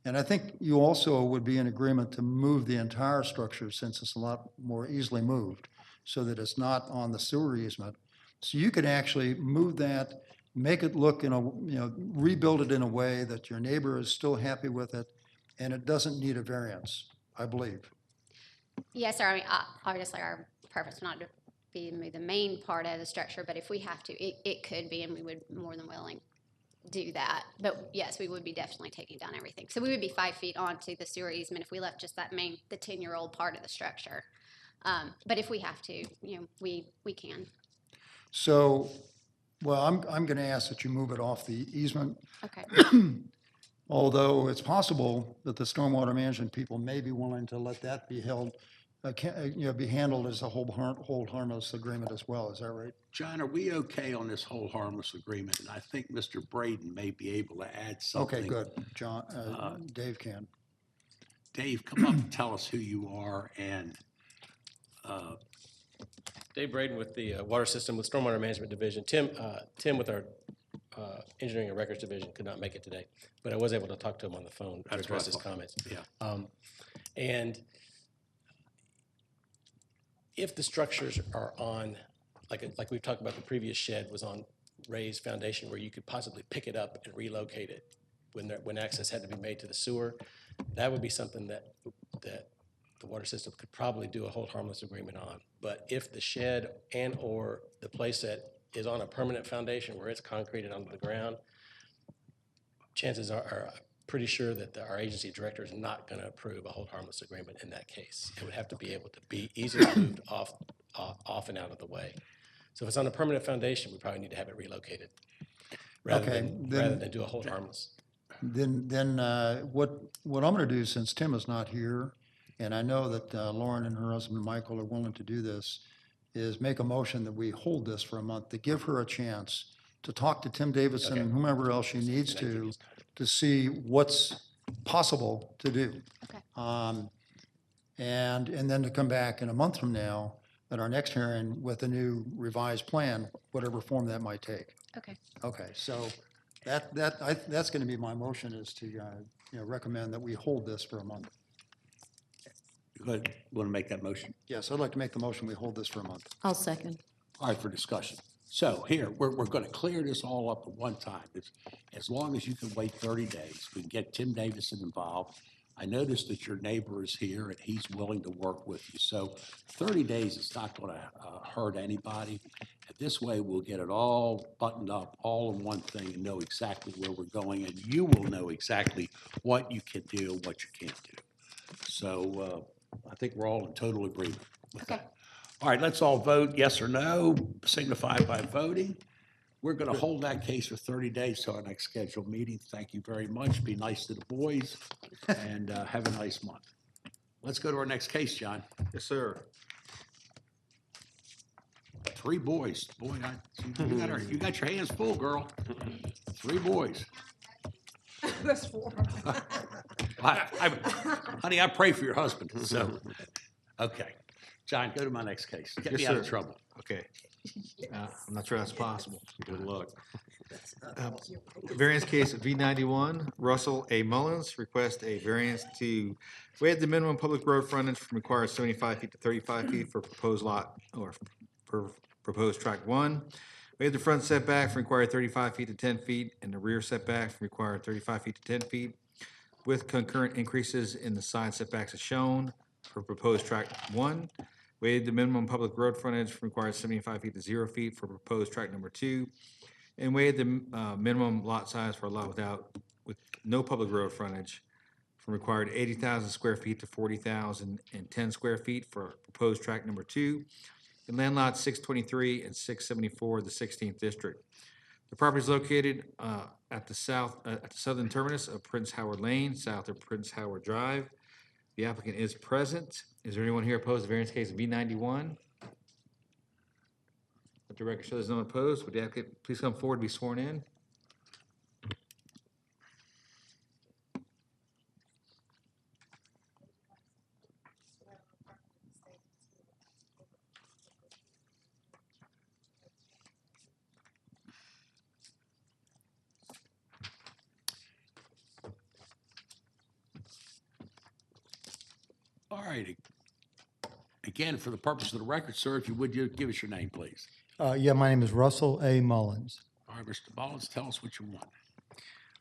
And I think you also would be in agreement to move the entire structure, since it's a lot more easily moved, so that it's not on the sewer easement. So you could actually move that, make it look rebuild it in a way that your neighbor is still happy with it, and it doesn't need a variance, I believe. Yes, sir. I mean, obviously, our purpose is not to be the main part of the structure, but if we have to, it could be, and we would more than willing do that. But yes, we would be definitely taking down everything. So we would be 5 feet onto the sewer easement if we left just that the 10-year-old part of the structure. But if we have to, we can. So, well, I'm going to ask that you move it off the easement, Okay. although it's possible that the stormwater management people may be willing to let that be held, be handled as a hold harmless agreement as well. Is that right? John, are we okay on this whole harmless agreement? And I think Mr. Braden may be able to add something. Okay, good. John, Dave can. Dave, come up and tell us who you are and Dave Braden with the Water System with Stormwater Management Division. Tim with our Engineering and Records Division could not make it today, but I was able to talk to him on the phone to That's what I address his thought. comments. Yeah. And if the structures are on, like we've talked about, the previous shed was on raised foundation where you could possibly pick it up and relocate it when access had to be made to the sewer, that would be something that the water system could probably do a hold harmless agreement on. But if the shed and or the playset is on a permanent foundation where it's concreted onto the ground, chances are pretty sure that our agency director is not going to approve a hold harmless agreement in that case. It would have to be able to be easily moved off and out of the way. So if it's on a permanent foundation, we probably need to have it relocated rather than do a hold harmless. Then what I'm going to do, since Tim is not here, and I know that Lauren and her husband Michael are willing to do this, is make a motion that we hold this for a month to give her a chance to talk to Tim Davidson and whomever else she needs to see what's possible to do. Okay. And then to come back in a month from now at our next hearing with a new revised plan, whatever form that might take. Okay. Okay, so that's going to be my motion, is to recommend that we hold this for a month. want to make that motion? Yes, I'd like to make the motion, we hold this for a month. I'll second. All right, for discussion. So here, we're going to clear this all up at one time. As long as you can wait 30 days, we can get Tim Davison involved. I noticed that your neighbor is here and he's willing to work with you. So 30 days is not going to hurt anybody. And this way, we'll get it all buttoned up, all in one thing, and know exactly where we're going. And you will know exactly what you can do and what you can't do. So I think we're all in total agreement with that. All right, let's all vote yes or no, signify by voting. We're going to hold that case for 30 days till our next scheduled meeting. Thank you very much. Be nice to the boys and have a nice month. Let's go to our next case, John. Yes, sir. 3 boys. Boy, you got your hands full, girl. 3 boys. That's 4. Honey, I pray for your husband, so, okay. John, go to my next case. Get Yes, me out of sir. trouble. Okay. I'm not sure that's possible. Good luck. Variance case V91, Russell A. Mullins requests a variance to waive the minimum public road frontage from required 75 feet to 35 feet for proposed lot, or for proposed tract 1. Waive the front setback from required 35 feet to 10 feet, and the rear setback from required 35 feet to 10 feet, with concurrent increases in the side setbacks as shown for proposed tract 1. Waive the minimum public road frontage from required 75 feet to 0 feet for proposed tract number 2. And waive the minimum lot size for a lot with no public road frontage from required 80,000 square feet to 40,010 square feet for proposed tract number 2, in land lots 623 and 674 of the 16th district. The property is located at the southern terminus of Prince Howard Lane, south of Prince Howard Drive. The applicant is present. Is there anyone here opposed to variance case V91? Let the record show there's no one opposed. Would the applicant please come forward and be sworn in? All righty. Again, for the purpose of the record, sir, if you would, you give us your name, please. Yeah, my name is Russell A. Mullins. All right, Mr. Mullins, tell us what you want.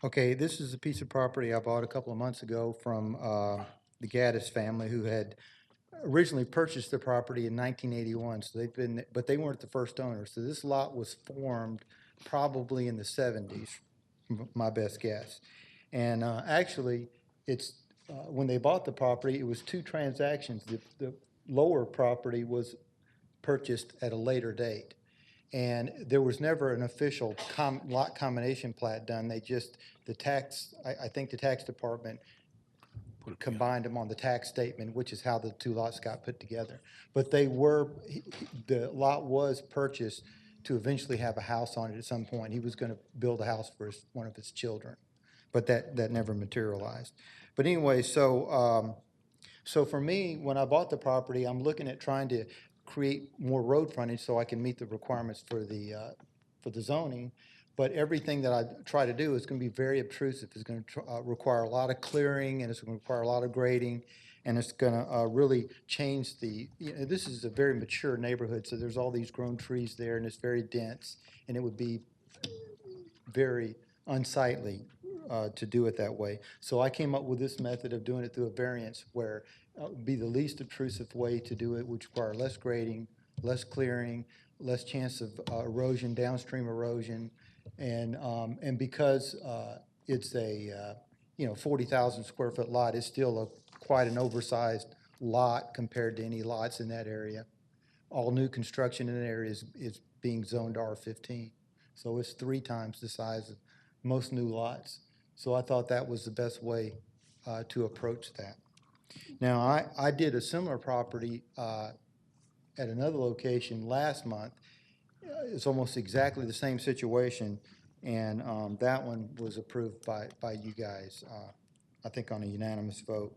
Okay, this is a piece of property I bought a couple of months ago from the Gaddis family, who had originally purchased the property in 1981. So but they weren't the first owners. So this lot was formed probably in the 70s, my best guess. And actually, it's when they bought the property, it was 2 transactions. The lower property was purchased at a later date. And there was never an official lot combination plat done. They just, I think the tax department combined them on the tax statement, which is how the 2 lots got put together. But the lot was purchased to eventually have a house on it at some point. He was going to build a house for one of his children, but that never materialized. But anyway, so for me, when I bought the property, I'm looking at trying to create more road frontage so I can meet the requirements for the zoning. But everything that I try to do is going to be very obtrusive. It's going to require a lot of clearing, and it's going to require a lot of grading, and it's going to really change this is a very mature neighborhood, so there's all these grown trees there, and it's very dense, and it would be very unsightly to do it that way. So I came up with this method of doing it through a variance where it would be the least obtrusive way to do it, which require less grading, less clearing, less chance of erosion, downstream erosion, and because it's a 40,000 square foot lot, it's still quite an oversized lot compared to any lots in that area. All new construction in that area is being zoned R15, so it's 3 times the size of most new lots. So I thought that was the best way to approach that. Now, I did a similar property at another location last month. It's almost exactly the same situation, and that one was approved by you guys, I think on a unanimous vote.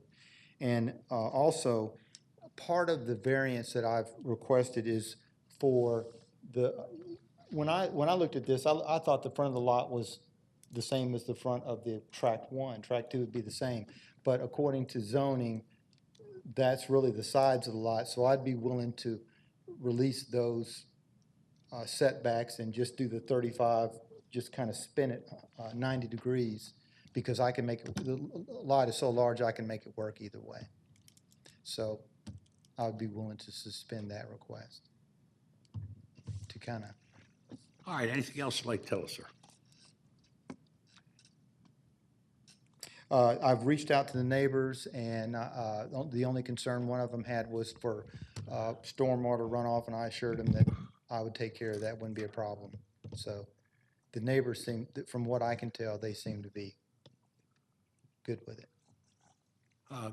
And also, part of the variance that I've requested is for when I looked at this, I thought the front of the lot was the same as the front of the tract 1. Tract 2 would be the same, but according to zoning, that's really the sides of the lot, so I'd be willing to release those setbacks and just do the 35, just kind of spin it 90 degrees, because I can make it, the lot is so large I can make it work either way. So I would be willing to suspend that request to kind of. All right, anything else you'd like to tell us, sir? I've reached out to the neighbors, and the only concern one of them had was for stormwater runoff, and I assured them that I would take care of that, wouldn't be a problem. So the neighbors seem, from what I can tell, they seem to be good with it.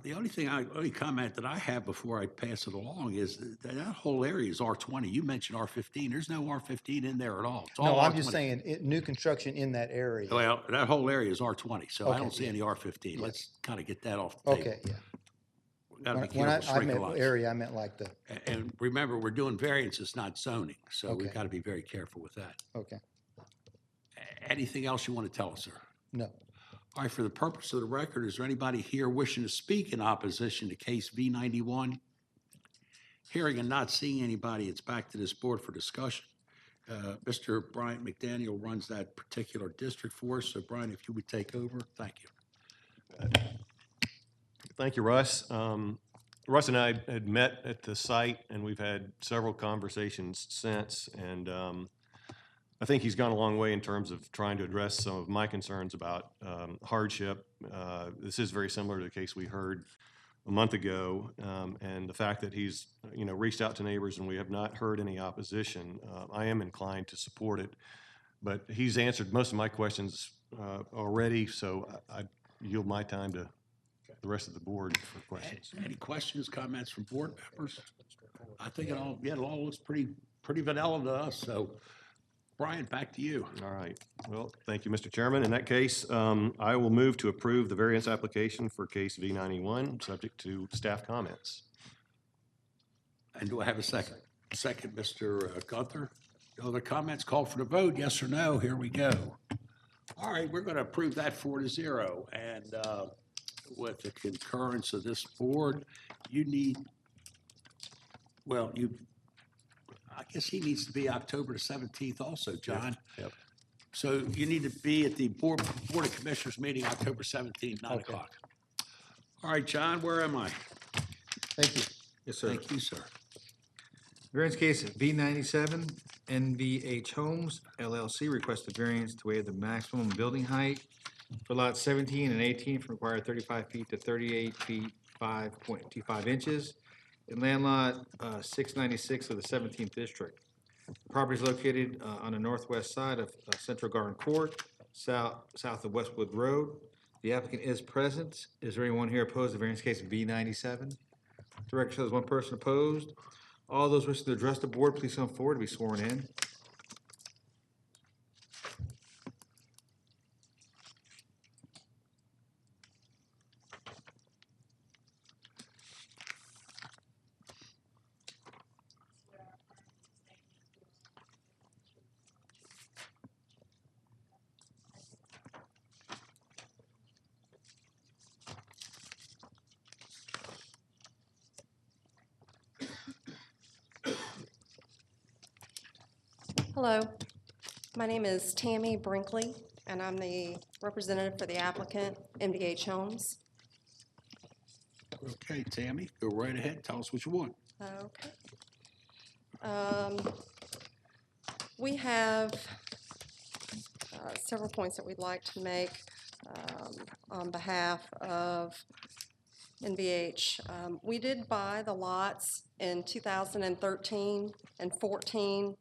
The only comment that I have before I pass it along is that whole area is R20. You mentioned R15. There's no R15 in there at all. It's all No, I'm R20. just saying, new construction in that area. Well, that whole area is R20, so I Okay, don't see yeah. any R15. Let's kind of get that off the table. Okay, yeah. We gotta be When careful I meant sprinkle lines. area, I meant like the, And remember, we're doing variances, not zoning, so we've Okay. got to be very careful with that. okay, Anything else you want to tell us, sir? no. All right, for the purpose of the record, is there anybody here wishing to speak in opposition to case V91? Hearing and not seeing anybody, it's back to this board for discussion. Mr. Bryant McDaniel runs that particular district for us, so Brian, if you would take over, thank you. Thank you, Russ. Russ and I had met at the site, and we've had several conversations since, and I think he's gone a long way in terms of trying to address some of my concerns about hardship. This is very similar to the case we heard a month ago, and the fact that he's, reached out to neighbors and we have not heard any opposition. I am inclined to support it, but he's answered most of my questions already, so I yield my time to the rest of the board for questions. Any questions, comments from board members? I think it all looks pretty vanilla to us, so Brian, back to you. All right. Well, thank you, Mr. Chairman. In that case, I will move to approve the variance application for case V91, subject to staff comments. And do I have a second? Second, Mr. Gunther. Other comments? Call for the vote, yes or no? Here we go. All right, we're going to approve that 4-0. And with the concurrence of this board, I guess he needs to be October the 17th also, John. Yep. So you need to be at the Board of Commissioners meeting October 17th, 9 Okay. o'clock. All right, John, where am I? Thank you. Yes, sir. Thank you, sir. Variance case V97, NVH Homes LLC requested variance to waive the maximum building height for lots 17 and 18 from required 35 feet to 38 feet 5.25 inches in land lot 696 of the 17th district. The property is located on the northwest side of Central Garden Court, south of Westwood Road. The applicant is present. Is there anyone here opposed to variance case V97? The record shows one person opposed. All those wishing to address the board, please come forward to be sworn in. Hello, my name is Tammy Brinkley, and I'm the representative for the applicant, MDH Homes. Okay, Tammy, go right ahead. Tell us what you want. Okay. We have several points that we'd like to make on behalf of NVH. We did buy the lots in 2013 and 14.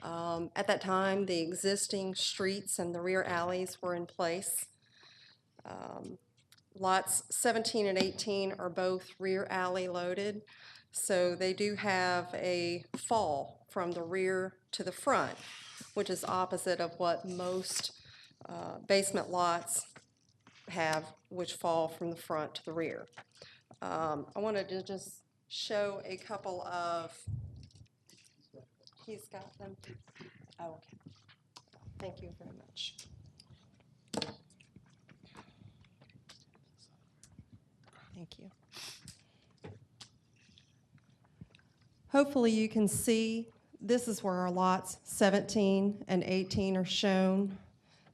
At that time, the existing streets and the rear alleys were in place. Lots 17 and 18 are both rear alley loaded, so they do have a fall from the rear to the front, which is opposite of what most basement lots have, which fall from the front to the rear. I wanted to just show a couple of, he's got them. Oh, okay. Thank you very much. Thank you. Hopefully you can see, this is where our lots 17 and 18 are shown.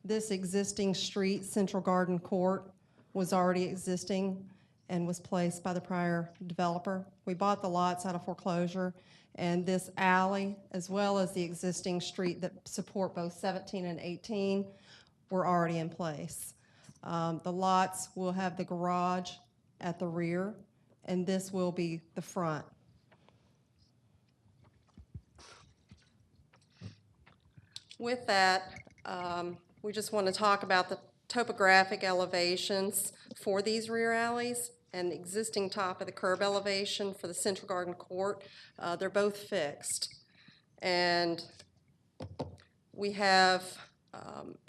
This existing street, Central Garden Court, was already existing and was placed by the prior developer. We bought the lots out of foreclosure, and this alley, as well as the existing street that support both 17 and 18, were already in place. The lots will have the garage at the rear, and this will be the front. With that, we just want to talk about the topographic elevations for these rear alleys and existing top of the curb elevation for the Central Garden Court, they're both fixed. And we have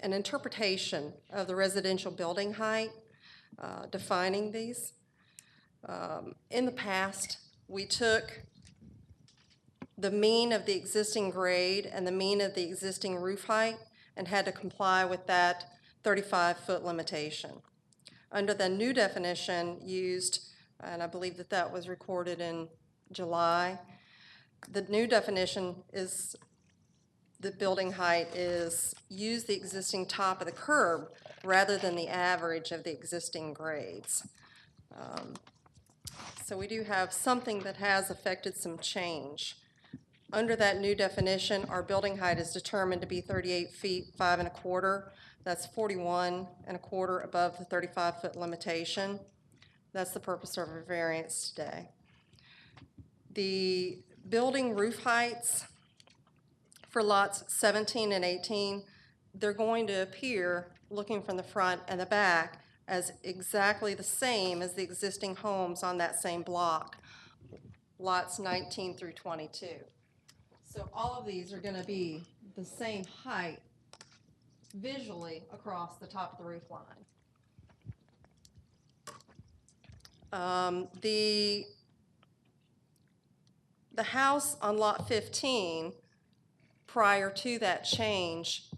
an interpretation of the residential building height defining these. In the past, we took the mean of the existing grade and the mean of the existing roof height and had to comply with that 35-foot limitation. Under the new definition used, and I believe that that was recorded in July, the new definition is the building height is use the existing top of the curb rather than the average of the existing grades. So we do have something that has affected some change. Under that new definition, our building height is determined to be 38 feet, 5 1/4. That's 41 1/4 above the 35-foot limitation. That's the purpose of our variance today. The building roof heights for lots 17 and 18, they're going to appear, looking from the front and the back, as exactly the same as the existing homes on that same block, lots 19 through 22. So all of these are gonna be the same height visually across the top of the roof line. The house on lot 15, prior to that change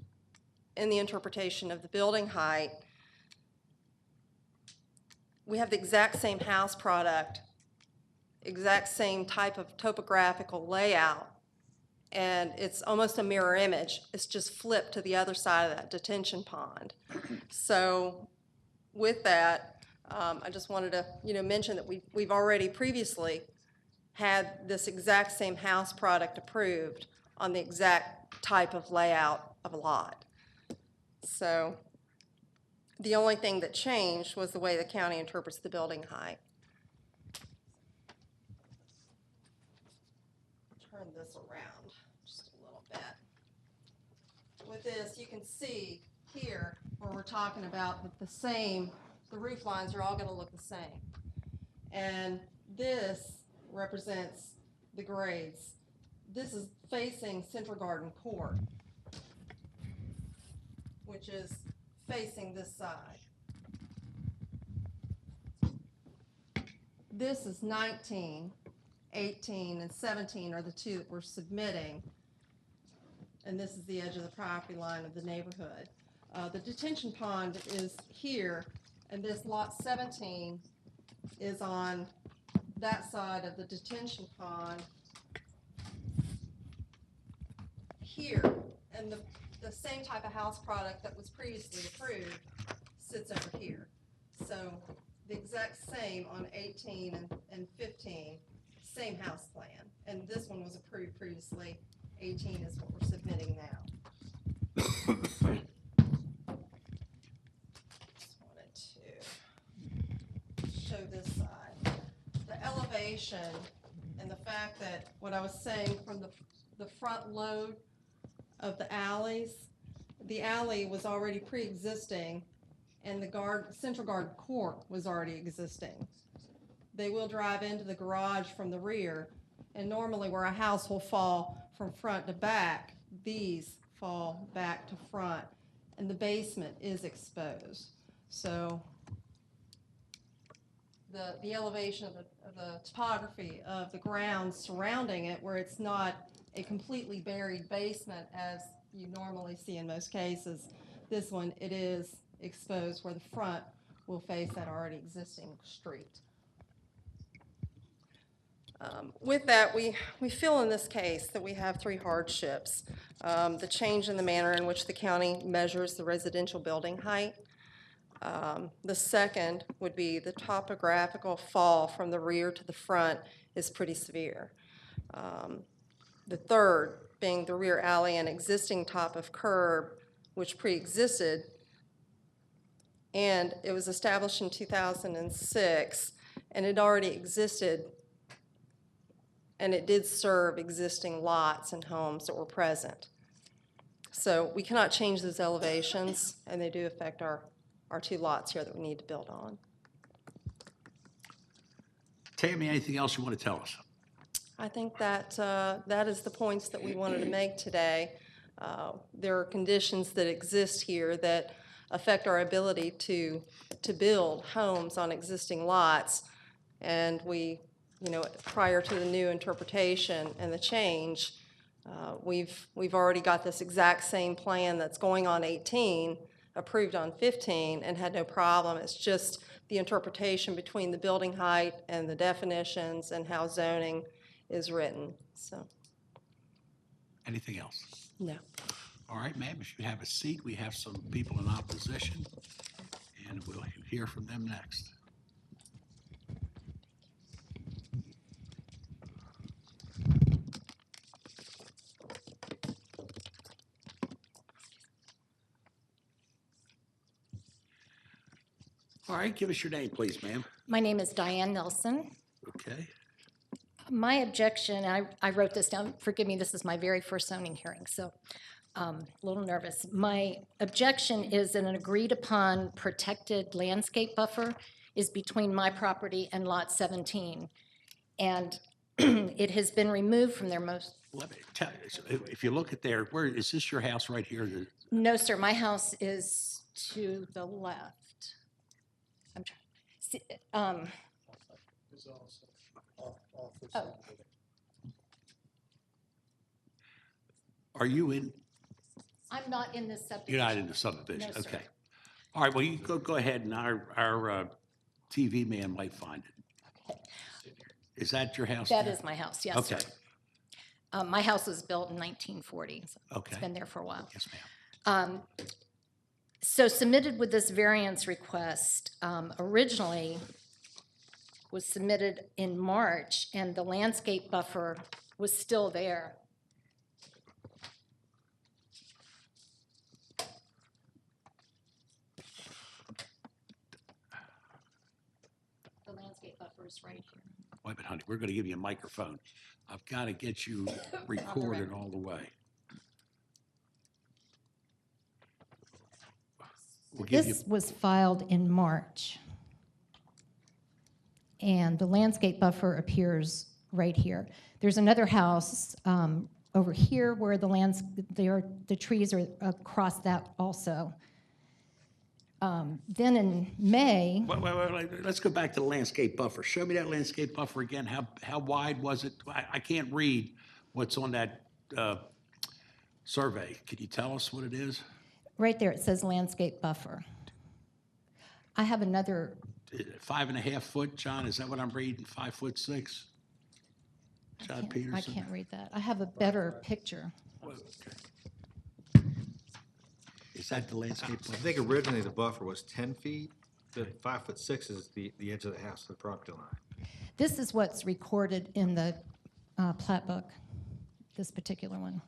in the interpretation of the building height, we have the exact same house product, exact same type of topographical layout, and it's almost a mirror image. It's just flipped to the other side of that detention pond. So with that, I just wanted to mention that we've already previously had this exact same house product approved on the exact type of layout of a lot. So the only thing that changed was the way the county interprets the building height. Turn this around just a little bit. With this, you can see here where we're talking about that the roof lines are all going to look the same. And this represents the grades. This is facing Central Garden Court, which is facing this side. This is 19, 18, and 17 are the two that we're submitting. And this is the edge of the property line of the neighborhood. The detention pond is here, and this lot 17 is on that side of the detention pond here. And the same type of house product that was previously approved sits over here. So the exact same on 18 and 15, same house plan. And this one was approved previously. 18 is what we're submitting now. Just wanted to show this side. The elevation and the fact that what I was saying from the front load of the alleys, the alley was already pre-existing and the Central Garden Court was already existing. They will drive into the garage from the rear, and normally where a house will fall from front to back, these fall back to front, and the basement is exposed. So the elevation of the topography of the ground surrounding it, where it's not a completely buried basement as you normally see in most cases, this one, it is exposed where the front will face that already existing street. With that, we feel in this case that we have three hardships. The change in the manner in which the county measures the residential building height. The second would be the topographical fall from the rear to the front is pretty severe. The third being the rear alley and existing top of curb, which pre-existed, and it was established in 2006, and it already existed, and it did serve existing lots and homes that were present. So we cannot change those elevations, and they do affect our two lots here that we need to build on. Tammy, anything else you want to tell us? I think that that is the points that we wanted to make today. There are conditions that exist here that affect our ability to build homes on existing lots. And we, prior to the new interpretation and the change, we've already got this exact same plan that's going on 18, approved on 15, and had no problem. It's just the interpretation between the building height and the definitions and how zoning is written, so, Anything else? no. All right, ma'am, if you have a seat, we have some people in opposition, and we'll hear from them next. All right, give us your name, please, ma'am. My name is Diane Nelson. Okay. My objection, I wrote this down, forgive me, this is my very first zoning hearing, so a little nervous. My objection is an agreed-upon protected landscape buffer is between my property and Lot 17. And it has been removed from their most, Let me tell you, if you look at there, where, is this your house right here? no, sir, my house is to the left. I'm trying, see, oh. Are you in, I'm not in this subdivision. you're not in the subdivision? No, sir. Okay. All right, well, you go ahead, and our TV man might find it. Is that your house? That there? is my house, yes, sir. Okay, My house was built in 1940, so Okay. it's been there for a while. yes, ma'am. So submitted with this variance request, originally was submitted in March, and the landscape buffer was still there. The landscape buffer is right here. Wait a minute, honey, we're gonna give you a microphone. I've got to get you recorded all the way. We'll give you, This was filed in March. And the landscape buffer appears right here. There's another house over here where the trees are across that also. Then in May, wait, let's go back to the landscape buffer. Show me that landscape buffer again. How wide was it? I can't read what's on that survey. Could you tell us what it is? right there, it says landscape buffer. I have another, 5.5 foot, John, is that what I'm reading? 5'6"? John I Peterson? can't read that. I have a better picture. Is that the landscape I buffer? think originally the buffer was 10 feet. The 5'6" is the edge of the house, the property line. This is what's recorded in the plat book, this particular one.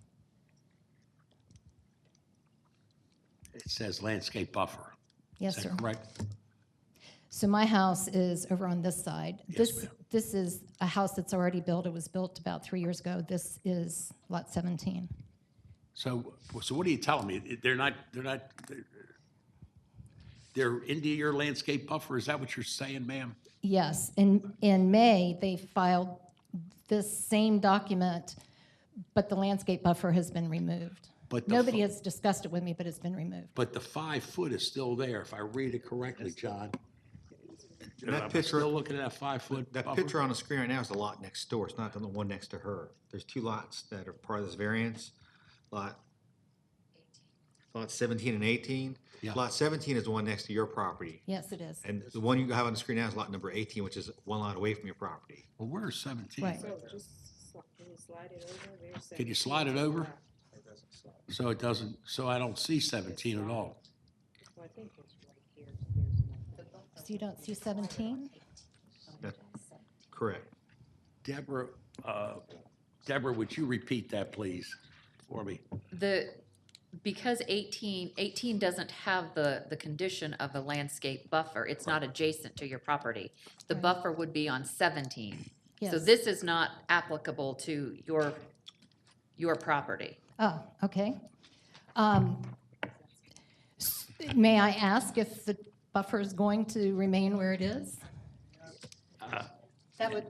It says landscape buffer. Yes, Is sir. that correct? So my house is over on this side. Yes, ma'am. This is a house that's already built. It was built about 3 years ago. This is lot 17. So what are you telling me? They're into your landscape buffer? Is that what you're saying, ma'am? Yes, in May, they filed this same document, but the landscape buffer has been removed. But the Nobody fu- has discussed it with me, but it's been removed. But the 5 foot is still there, if I read it correctly, John. That Am I picture- still looking at that 5 foot That buffer? picture on the screen right now is the lot next door. It's not the one next to her. There's two lots that are part of this variance. Lot 17 and 18. Yeah. Lot 17 is the one next to your property. Yes, it is. And the one you have on the screen now is lot number 18, which is one lot away from your property. Well, where's 17? Right. Can you slide it over? So it doesn't, so I don't see 17 at all. So you don't see 17? That's correct. Deborah, would you repeat that, please, for me? Because 18 doesn't have the condition of a landscape buffer, it's not adjacent to your property. The Right. buffer would be on 17. So Yes. this is not applicable to your property. Oh, okay. May I ask if the buffer is going to remain where it is? That would,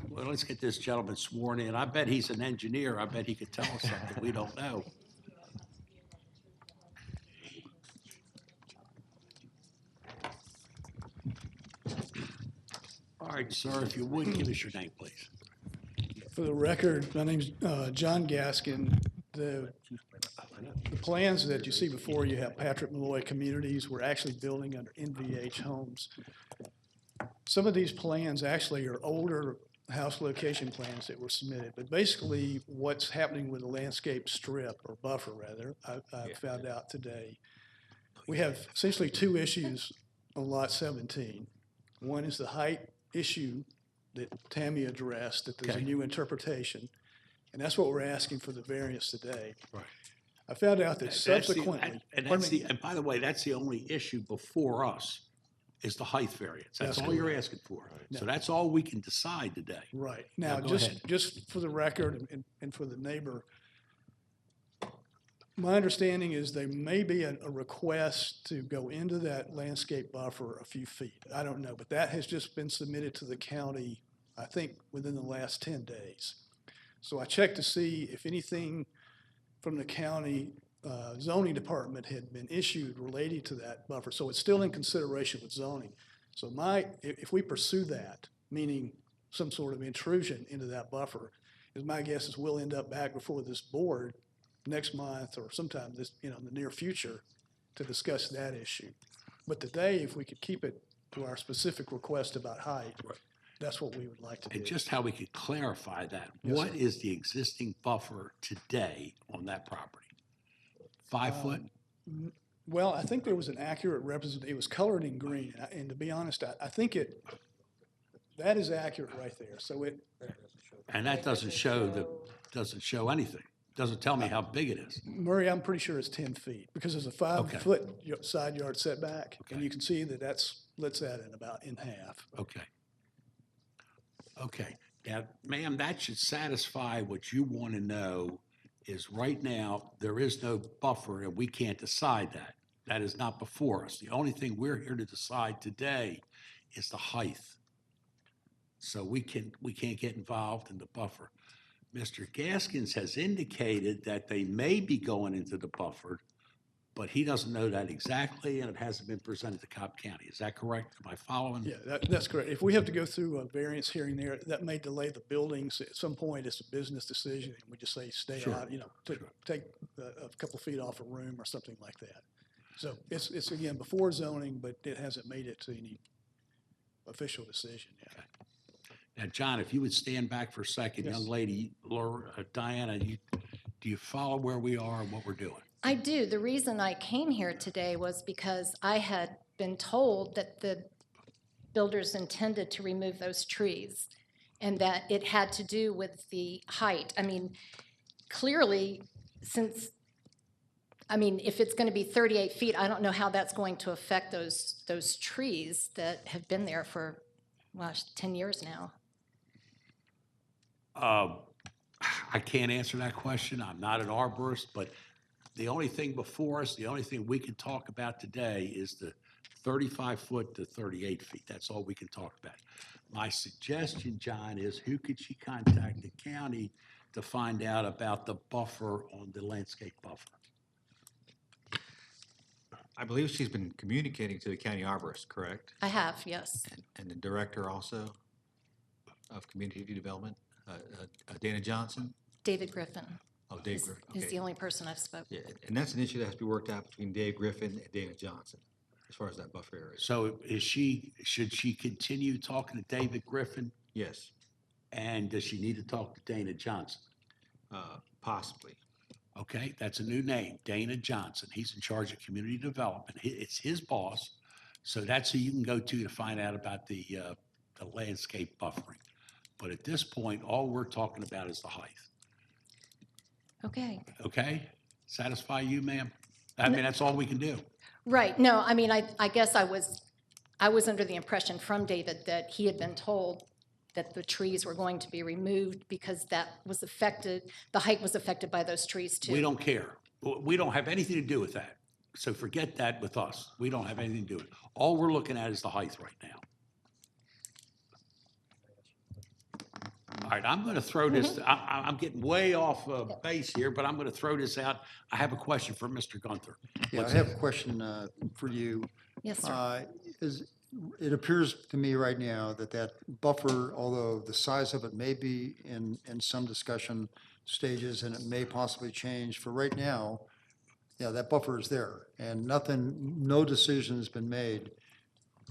Well, let's get this gentleman sworn in. I bet he's an engineer. I bet he could tell us something we don't know. All right, sir, if you would, give us your name, please. For the record, my name's John Gaskin. The plans that you see before you have Patrick Malloy Communities. We're actually building under NVH Homes. Some of these plans actually are older house location plans that were submitted. But basically, what's happening with the landscape strip, or buffer rather, I found out today. We have essentially two issues on Lot 17. One is the height issue that Tammy addressed, that there's a Okay. new interpretation. And that's what we're asking for the variance today. Right. I found out that That's the- subsequently. And Pardon that's me? the, and by the way, that's the only issue before us, is the height variance. That's That's all you're correct. asking for. So that's all we can decide today. Right. Now, Now, go ahead. just for the record and for the neighbor, my understanding is there may be a request to go into that landscape buffer a few feet. I don't know, but that has just been submitted to the county, I think, within the last 10 days. So I checked to see if anything from the county zoning department had been issued related to that buffer. So it's still in consideration with zoning. So if we pursue that, meaning some sort of intrusion into that buffer, is my guess is we'll end up back before this board next month or sometime this, in the near future to discuss that issue. But today, if we could keep it to our specific request about height, that's what we would like to do. And just how we could clarify that, Yes, what sir. is the existing buffer today on that property? 5 foot? Well, I think there was an accurate representation. It was colored in green, and to be honest, I think that is accurate right there. So And that doesn't show anything. Doesn't tell me how big it is. Murray, I'm pretty sure it's 10 feet, because there's a Okay. 5-foot side yard setback, and Okay. you can see that that splits that in half. Okay. Okay. Now, ma'am, that should satisfy what you want to know is right now, there is no buffer and we can't decide that. That is not before us. The only thing we're here to decide today is the height. So we can't get involved in the buffer. Mr. Gaskins has indicated that they may be going into the buffer, but he doesn't know that exactly, and it hasn't been presented to Cobb County. Is that correct? Am I following? Yeah, that's correct. If we have to go through a variance hearing there, that may delay the buildings. At some point, it's a business decision, and we just say, stay Sure, out, take a couple feet off a room or something like that. So it's again, before zoning, but it hasn't made it to any official decision yet. Now, John, if you would stand back for a second, Yes. young lady, Diana, do you follow where we are and what we're doing? I do. The reason I came here today was because I had been told that the builders intended to remove those trees and that it had to do with the height. I mean, clearly, if it's going to be 38 feet, I don't know how that's going to affect those trees that have been there for, 10 years now. I can't answer that question. I'm not an arborist, but the only thing before us, the only thing we can talk about today is the 35 foot to 38 feet. That's all we can talk about. My suggestion, John, is who could she contact the county to find out about the buffer on the landscape buffer? I believe she's been communicating to the county arborist, correct? I have, yes. And the director also of community development, Dana Johnson? David Griffin Oh, Dave Griffin, is the okay. only person I've spoken. Yeah, and that's an issue that has to be worked out between Dave Griffin and Dana Johnson, as far as that buffer area. So should she continue talking to David Griffin? Yes, And does she need to talk to Dana Johnson? possibly. Okay, that's a new name, Dana Johnson. He's in charge of community development. It's his boss. So that's who you can go to find out about the landscape buffering. But at this point, all we're talking about is the height. Okay. Okay? Satisfy you, ma'am? I mean, that's all we can do. Right, no, I guess I was under the impression from David that he had been told that the trees were going to be removed because that was affected, the height was affected by those trees too. We don't care. We don't have anything to do with that. So forget that with us. We don't have anything to do with it. All we're looking at is the height right now. right, I'm going to throw this, I'm getting way off base here, but I'm going to throw this out. I have a question for Mr. Gunther. Yeah, I have a question for you. Yes, sir. It appears to me right now that that buffer, although the size of it may be in some discussion stages and it may possibly change, for right now, yeah, that buffer is there. And no decision has been made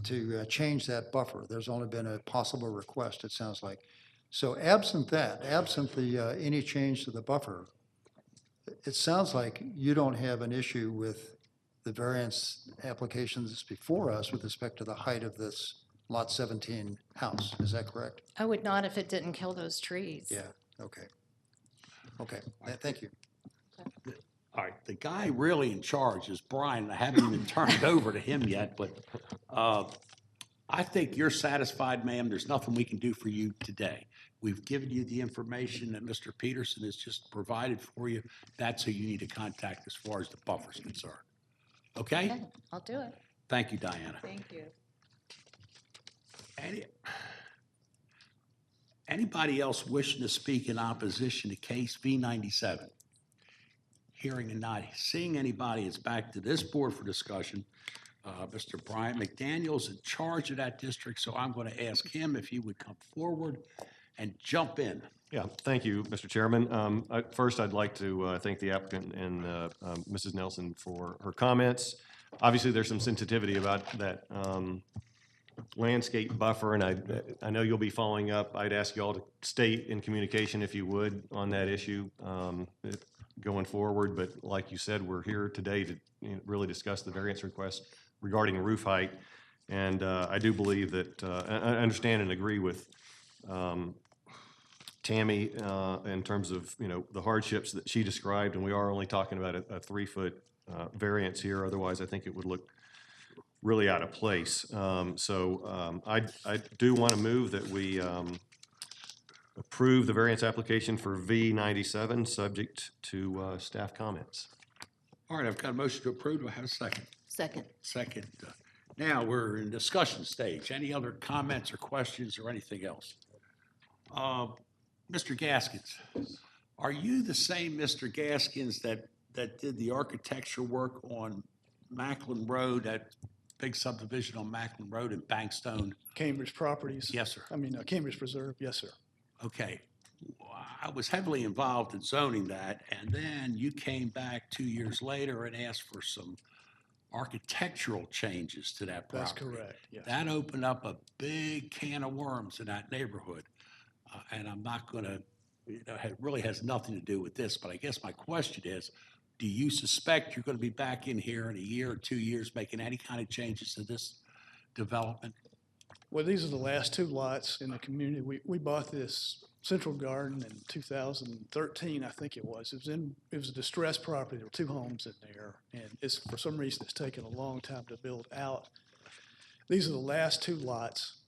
to change that buffer. There's only been a possible request, it sounds like. So absent that, absent any change to the buffer, it sounds like you don't have an issue with the variance applications before us with respect to the height of this Lot 17 house. Is that correct? I would not if it didn't kill those trees. Yeah, okay. Okay, thank you. All right, the guy really in charge is Brian. I haven't even turned it over to him yet, but I think you're satisfied, ma'am. There's nothing we can do for you today. We've given you the information that Mr. Peterson has just provided for you. That's who you need to contact as far as the buffer's concerned. Okay? Okay, I'll do it. Thank you, Diana. Thank you. Anybody else wishing to speak in opposition to case V97? Hearing and not seeing anybody, it's back to this board for discussion. Mr. Brian McDaniel's in charge of that district, so I'm going to ask him if he would come forward and jump in. Yeah, thank you, Mr. Chairman. First, I'd like to thank the applicant and Mrs. Nelson for her comments. Obviously, there's some sensitivity about that landscape buffer, and I know you'll be following up. I'd ask you all to stay in communication, if you would, on that issue going forward. But like you said, we're here today to really discuss the variance request regarding roof height. And I do believe that, I understand and agree with Tammy in terms of, the hardships that she described, and we are only talking about a 3-foot variance here. Otherwise, I think it would look really out of place. I do want to move that we approve the variance application for V97, subject to staff comments. All right, I've got a motion to approve. Do I have a second? Second. Second. Now, we're in discussion stage. Any other comments or questions or anything else? Mr. Gaskins, are you the same Mr. Gaskins that did the architecture work on Macklin Road, that big subdivision on Macklin Road in Bankstone? Cambridge Properties? Yes, sir. Cambridge Preserve, yes, sir. Okay. I was heavily involved in zoning that, and then you came back 2 years later and asked for some architectural changes to that property. That's correct, yes. That opened up a big can of worms in that neighborhood. And I'm not going to, it really has nothing to do with this, but I guess my question is, do you suspect you're going to be back in here in a year or 2 years making any kind of changes to this development? Well, these are the last two lots in the community. We bought this Central Garden in 2013, I think it was. It was a distressed property. There were 2 homes in there, and for some reason, it's taken a long time to build out. These are the last 2 lots,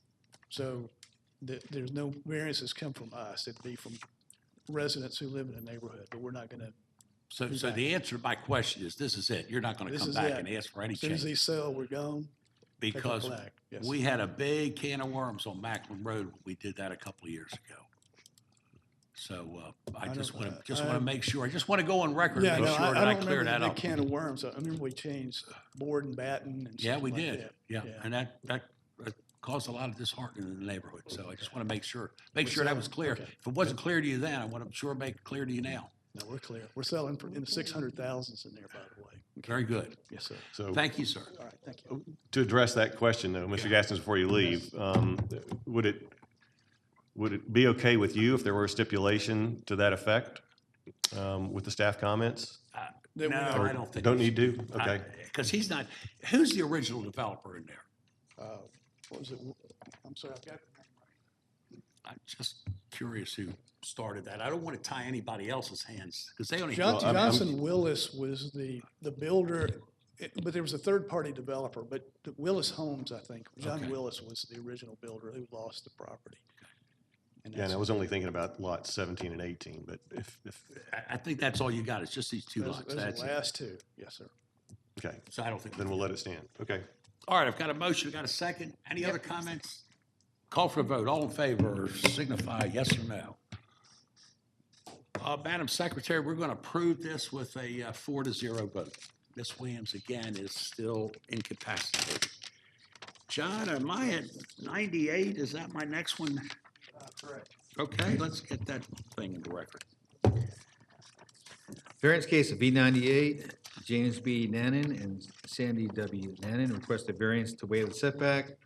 so there's no variances come from us. It'd be from residents who live in the neighborhood, but we're not going to. So the answer to my question is, this is it. You're not going to come back and ask for any As soon as change. these sell, we're gone. Take it Because back, yes. we had a big can of worms on Macklin Road when we did that a couple of years ago. So I just want to make sure. I just want to go on record and make sure that I clear that up. Big can of worms. I remember we changed board and batten and Yeah, stuff we like did. that. Yeah, and that caused a lot of disheartening in the neighborhood. So I just want to make sure that was clear. Okay. If it wasn't clear to you then, I want to make it clear to you now. No, we're clear. We're selling in the 600,000s in there, by the way. Very good. Yes, sir. So Thank you, sir. All right, thank you. to address that question, though, Mr. Gaskins, before you leave, would it be okay with you if there were a stipulation to that effect with the staff comments? No, Or I don't think. Don't we need to? Okay. Because he's not, who's the original developer in there? What was it? I'm sorry, I've got. I'm just curious who started that. I don't want to tie anybody else's hands because they only. Johnson Willis was the builder, but there was a third-party developer, but the Willis Homes, I think, John Okay. Willis was the original builder who lost the property. And Yeah, and that's- I was only thinking about lots 17 and 18, but if I think that's all you got. It's just these 2 those lots. are That's the it. last 2, yes, sir. okay, So I don't think. then we'll let it stand. Okay. All right, I've got a motion, I've got a second. Any other comments? Call for a vote. All in favor signify yes or no. Madam Secretary, we're going to approve this with a 4-0 vote. Ms. Williams, again, is still incapacitated. John, am I at 98? Is that my next one? Correct. Okay, let's get that thing in the record. Variance case of V98, James B. Nannon and Sandy W. Nannon request a variance to waive the setback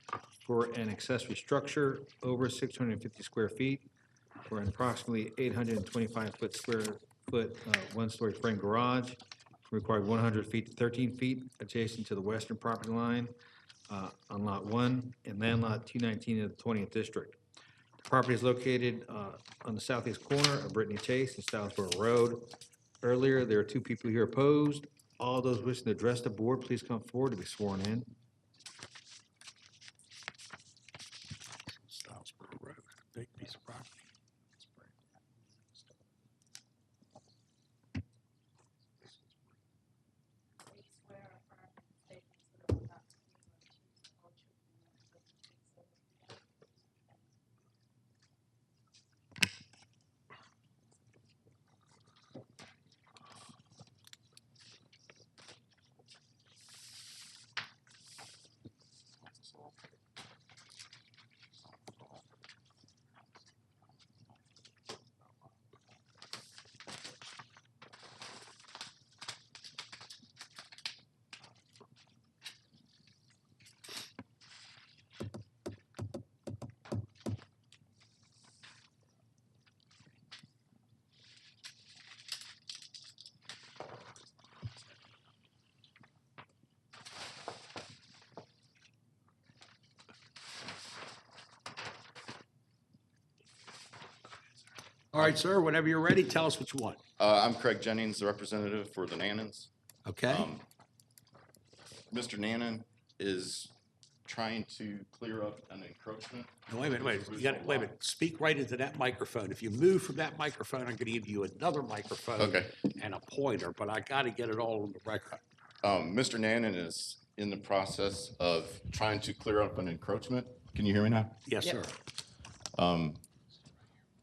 for an accessory structure over 650 square feet for an approximately 825 square foot, one-story frame garage, required 100 feet to 13 feet adjacent to the western property line on Lot 1 and land lot 219 of the 20th District. The property is located on the southeast corner of Brittany Chase and Stylesboro Road. Earlier, there are 2 people here opposed. All those wishing to address the board, please come forward to be sworn in. Stylesboro Road, big piece of property. All right, sir, whenever you're ready, tell us what you want. I'm Craig Jennings, the representative for the Nannons. Okay? Mr. Nannon is trying to clear up an encroachment. No, wait a minute, you got, wait a minute, speak right into that microphone. If you move from that microphone, I'm gonna give you another microphone. Okay. And a pointer, but I gotta get it all on the record. Mr. Nannon is in the process of trying to clear up an encroachment. Can you hear me now? Yes, sir.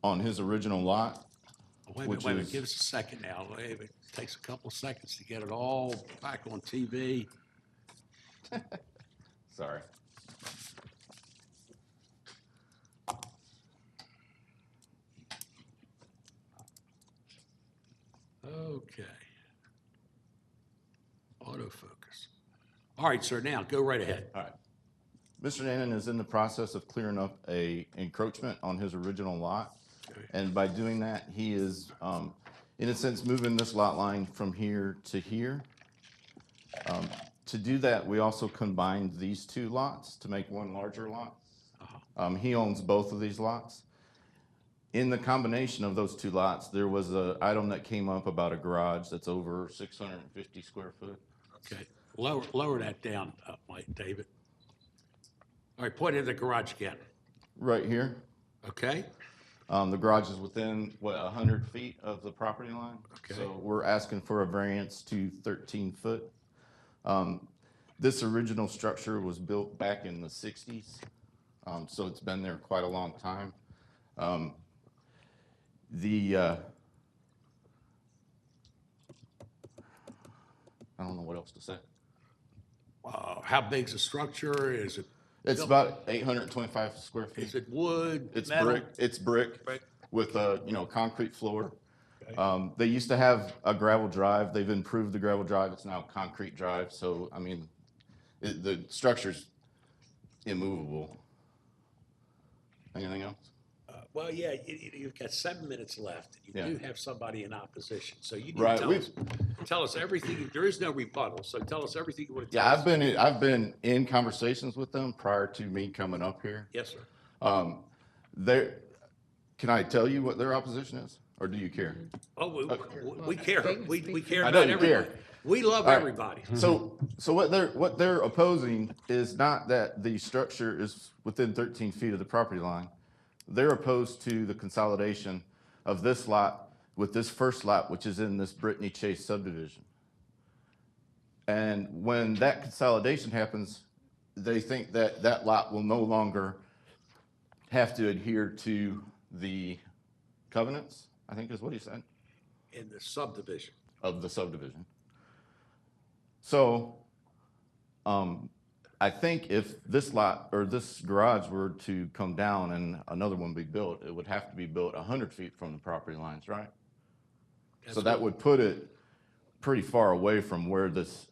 On his original lot. Wait a minute, wait a minute, give us a second now. Wait a minute. It takes a couple of seconds to get it all back on TV. Sorry. Okay. Autofocus. All right, sir, now go right ahead. All right. Mr. Nannon is in the process of clearing up a encroachment on his original lot. And by doing that, he is, in a sense, moving this lot line from here to here. To do that, we also combined these 2 lots to make one larger lot. He owns both of these lots. In the combination of those 2 lots, there was an item that came up about a garage that's over 650 square foot. Okay, lower that down, Mike, David. All right, point at the garage again. Right here. Okay, The garage is within, 100 feet of the property line? Okay. So we're asking for a variance to 13 foot. This original structure was built back in the 60s, so it's been there quite a long time. I don't know what else to say. how big's the structure? Is it? It's about 825 square feet. Is it wood, It's metal? brick. It's brick Brick. with a, concrete floor. Okay. They used to have a gravel drive. They've improved the gravel drive. It's now a concrete drive. So, I mean, the structure's immovable. Anything else? Well, yeah, you've got 7 minutes left. You Yeah. do have somebody in opposition, so you need Right, to tell us everything. There is no rebuttal, so tell us everything you want to tell Yeah, us. I've been in conversations with them prior to me coming up here. Yes, sir. Can I tell you what their opposition is, or do you care? Oh, we care. We care I know about you everybody. care. We love All right. everybody. So what they're opposing is not that the structure is within 13 feet of the property line. They're opposed to the consolidation of this lot with this first lot, which is in this Brittany Chase subdivision. And when that consolidation happens, they think that that lot will no longer have to adhere to the covenants, I think is what he said. in the subdivision. of the subdivision. So, I think if this lot or this garage were to come down and another one be built, it would have to be built 100 feet from the property lines, right? So that would put it pretty far away from where this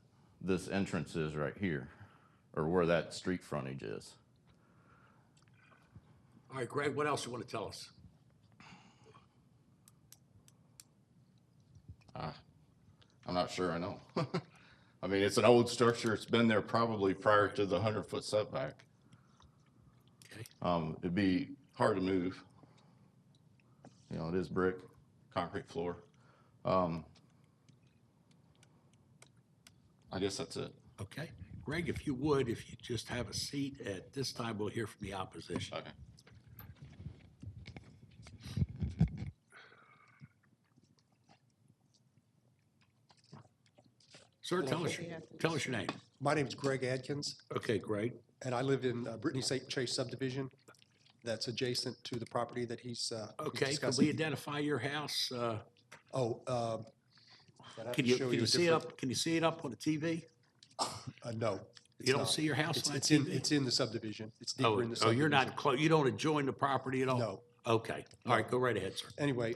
entrance is right here, or where that street frontage is. All right, Greg, what else you want to tell us? I'm not sure I know. I mean, it's an old structure. It's been there probably prior to the 100-foot setback. Okay. It'd be hard to move. You know, it is brick, concrete floor. I guess that's it. Okay. Greg, if you would, if you just have a seat, at this time we'll hear from the opposition. Okay. Sir, tell us your name. My name is Greg Adkins, Okay, Greg. and I live in Brittany St. Chase subdivision that's adjacent to the property that he's Okay, could discussing. we identify your house? Oh, I'd have Can to you, show can a you see it different- up, can you see it up on the TV? No. it's You don't not. see your house It's- on It's TV? it's in the subdivision. It's Oh, deeper in the oh, subdivision. you're not close, you don't adjoin the property at all? No. Okay, all right, go right ahead, sir. Anyway,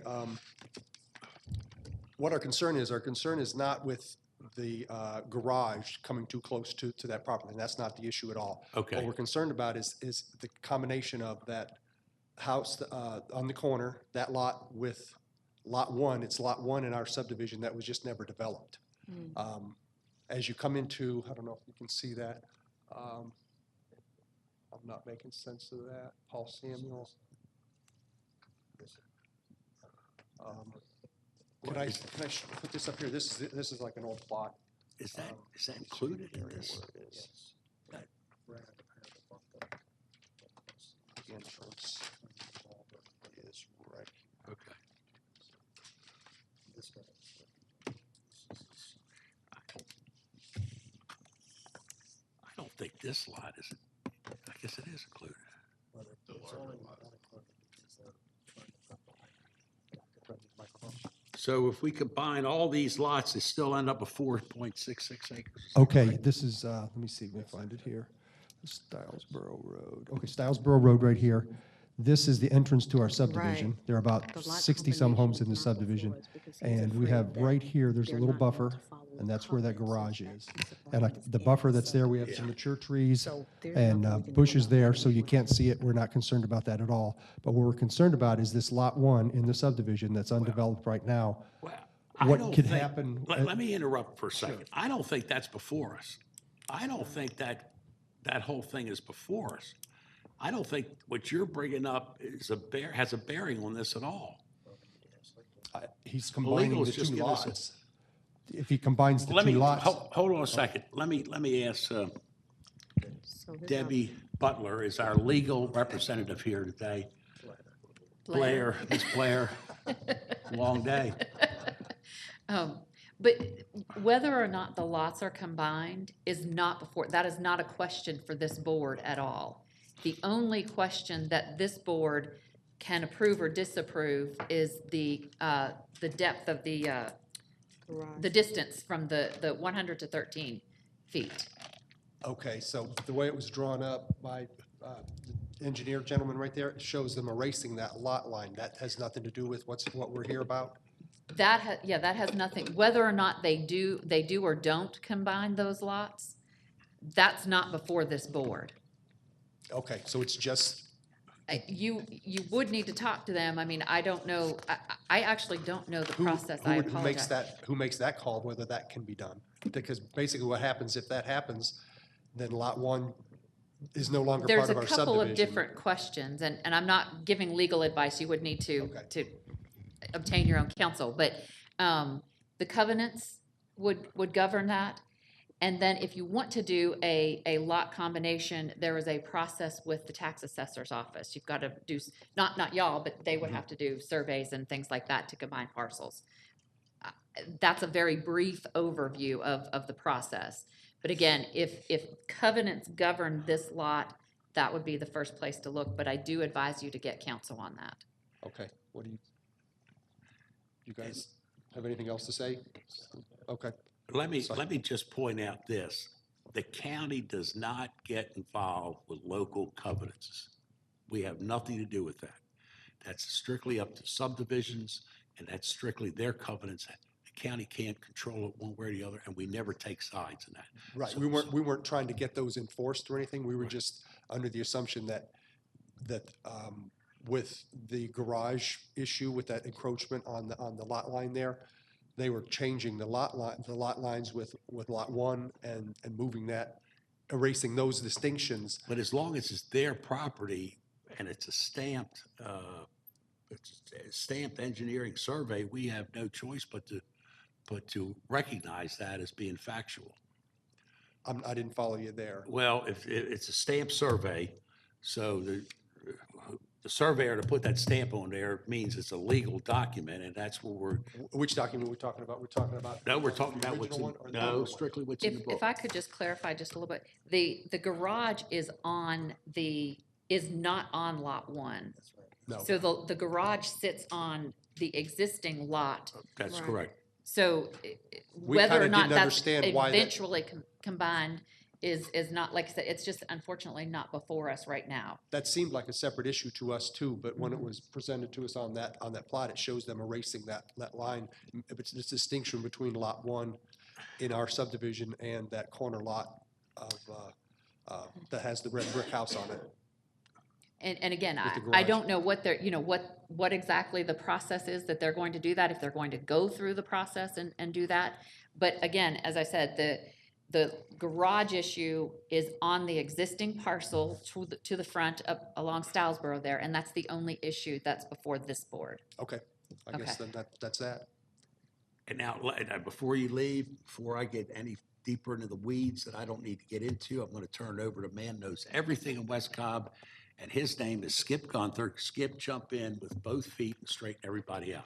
what our concern is not with the garage coming too close to that property, and that's not the issue at all. Okay. What we're concerned about is the combination of that house on the corner, that lot with Lot 1. It's Lot 1 in our subdivision that was just never developed. As you come into, I don't know if you can see that. I'm not making sense of that. Paul Samuel. Can I put this up here? This is like an old plot. Is that included in this? That the entrance is right. Okay. I don't think this lot is, I guess it is included. So if we combine all these lots, it still end up with 4.66 acres. Okay, this is, let me see, let me find it here. Stylesboro Road. Okay, Stylesboro Road right here. This is the entrance to our subdivision. Right. There are about The lot 60-some homes in the combination's not subdivision. before us because he's And we afraid have that right here, there's a they're little not going buffer, to follow and the that's where that covenants garage and is. that And the buffer that's there, we have some mature trees So they're and not going to bushes know there, about so you what can't see it. We're not concerned about that at all. But what we're concerned about is this Lot 1 in the subdivision that's undeveloped right now. Well, I What don't could think- happen- Let me interrupt for a second. I don't think that's before us. I don't think that whole thing is before us. I don't think what you're bringing up has a bearing on this at all. He's combining Legal's the just two give us a- lots. If he combines the Let me, two lots. hold on a second. Let me ask So his Debbie Butler is our legal representative here today. Blair, Ms. Blair, long day. But whether or not the lots are combined is not before, that is not a question for this board at all. The only question that this board can approve or disapprove is the depth of the distance from the 100 to 13 feet. Okay, so the way it was drawn up by the engineer gentleman right there, it shows them erasing that lot line. That has nothing to do with what we're here about? That has nothing, whether or not they do or don't combine those lots, that's not before this board. Okay, so it's just, You would need to talk to them. I mean, I don't know, I actually don't know the process. I who makes apologize. who makes that call, whether that can be done? Because basically what happens, if that happens, then Lot 1 is no longer There's part a of our couple of subdivision. different questions, and I'm not giving legal advice. You would need to Okay. obtain your own counsel, but the covenants would govern that. And then if you want to do a lot combination, there is a process with the tax assessor's office. You've got to do, not y'all, but they would have to do surveys and things like that to combine parcels. That's a very brief overview of the process. But again, if covenants govern this lot, that would be the first place to look, but I do advise you to get counsel on that. Okay, what do you guys, have anything else to say? Okay. Let me just point out this. The county does not get involved with local covenants. We have nothing to do with that. That's strictly up to subdivisions, and that's strictly their covenants. The county can't control it one way or the other, and we never take sides in that. Right, So- we weren't trying to get those enforced or anything, we were just under the assumption that, with the garage issue, with that encroachment on the lot line there, they were changing the lot lines with lot one and moving that, erasing those distinctions. But as long as it's their property and it's a stamped engineering survey, we have no choice but to recognize that as being factual. I didn't follow you there. Well, if it's a stamp survey, so the surveyor to put that stamp on there means it's a legal document, and that's what we're, Which document are we talking about? We're talking about. no, we're talking about what's original in, one or the older no, one? strictly what's in the book. If I could just clarify just a little bit, the garage is not on lot one. No. So the garage sits on the existing lot. That's correct. So We whether or kinda not didn't that's understand why that- eventually combined is not, like I said, it's just unfortunately not before us right now. That seemed like a separate issue to us too, but when it Mm-hmm. was presented to us on that plot, it shows them erasing that line. It's this distinction between lot one in our subdivision and that corner lot of, that has the red brick house on it. And again, With the I garage. don't know what they're, what exactly the process is that they're going to do that, if they're going to go through the process and do that. But again, as I said, the garage issue is on the existing parcel to the front up along Stylesboro there, and that's the only issue that's before this board. Okay, I guess then that's that. And now, before you leave, before I get any deeper into the weeds that I don't need to get into, I'm going to turn it over to a man who knows everything in West Cobb, and his name is Skip Gunther. Skip, jump in with both feet and straighten everybody out.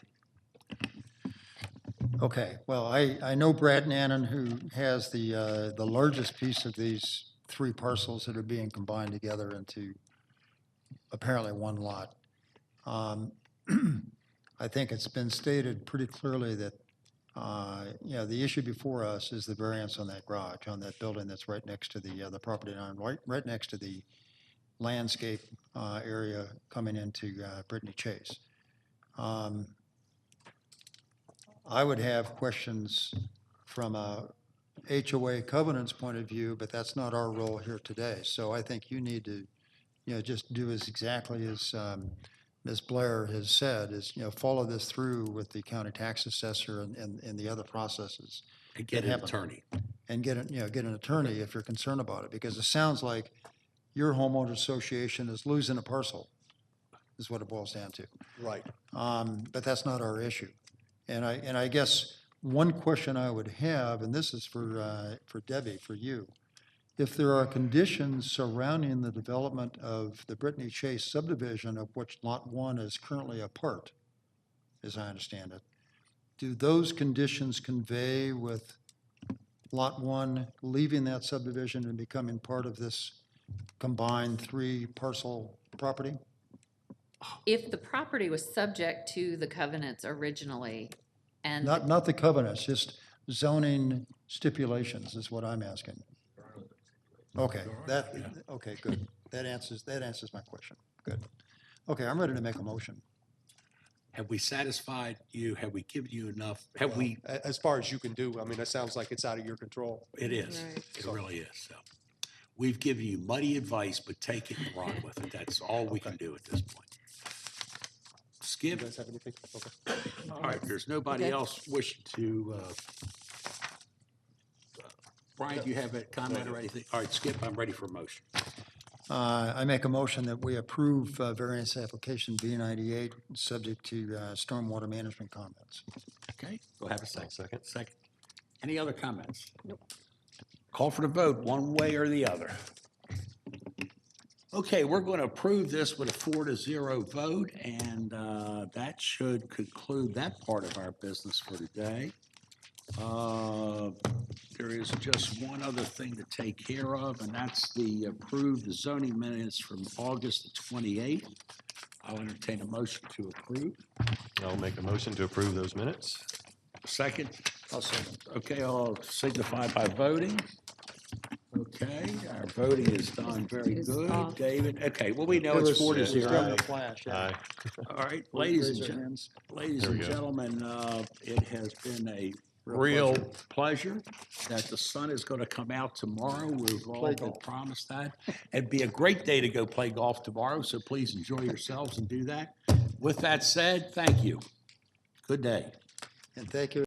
Okay, well, I know Brad Nannon, who has the largest piece of these three parcels that are being combined together into apparently one lot. I think it's been stated pretty clearly that, the issue before us is the variance on that garage, on that building that's right next to the property line, right next to the landscape area coming into Brittany Chase. I would have questions from a HOA covenants point of view, but that's not our role here today. So I think you need to, just do as exactly as Ms. Blair has said, is, follow this through with the county tax assessor and the other processes. And get that an happen. attorney. And get an attorney if you're concerned about it, because it sounds like your homeowner association is losing a parcel, is what it boils down to. Right. But that's not our issue. And I guess one question I would have, and this is for Debbie, for you, if there are conditions surrounding the development of the Brittany Chase subdivision, of which Lot 1 is currently a part, as I understand it, do those conditions convey with Lot 1 leaving that subdivision and becoming part of this combined three parcel property? If the property was subject to the covenants originally, and Not the covenants, just zoning stipulations is what I'm asking. Okay, okay, good. That answers my question. Good. Okay, I'm ready to make a motion. Have we satisfied you? Have we given you enough? Have we? As far as you can do, I mean, it sounds like it's out of your control. It is. It really is. So we've given you muddy advice, but take it and run with it. That's all we can do at this point. You Skip. guys have anything? Okay. All right, there's nobody else wishing to, Brian, do you have a comment or anything? All right, Skip, I'm ready for a motion. I make a motion that we approve variance application B98, subject to stormwater management comments. Okay, go have a second. Second. Second. Any other comments? Nope. Call for the vote, one way or the other. Okay, we're going to approve this with a 4-0 vote, and that should conclude that part of our business for today. There is just one other thing to take care of, and that's the approved zoning minutes from August the 28th. I'll entertain a motion to approve. I'll make a motion to approve those minutes. Second? I'll second. Okay, all signify by voting. Okay, our voting is done. Very good. David, okay, well, we know it's 4-0. Flash, Aye. All right, Raise your hands. ladies There we and go. gentlemen, it has been a real pleasure that the sun is going to come out tomorrow. We've all been promised that. It'd be a great day to go play golf tomorrow, so please enjoy yourselves and do that. With that said, thank you. Good day. And thank you.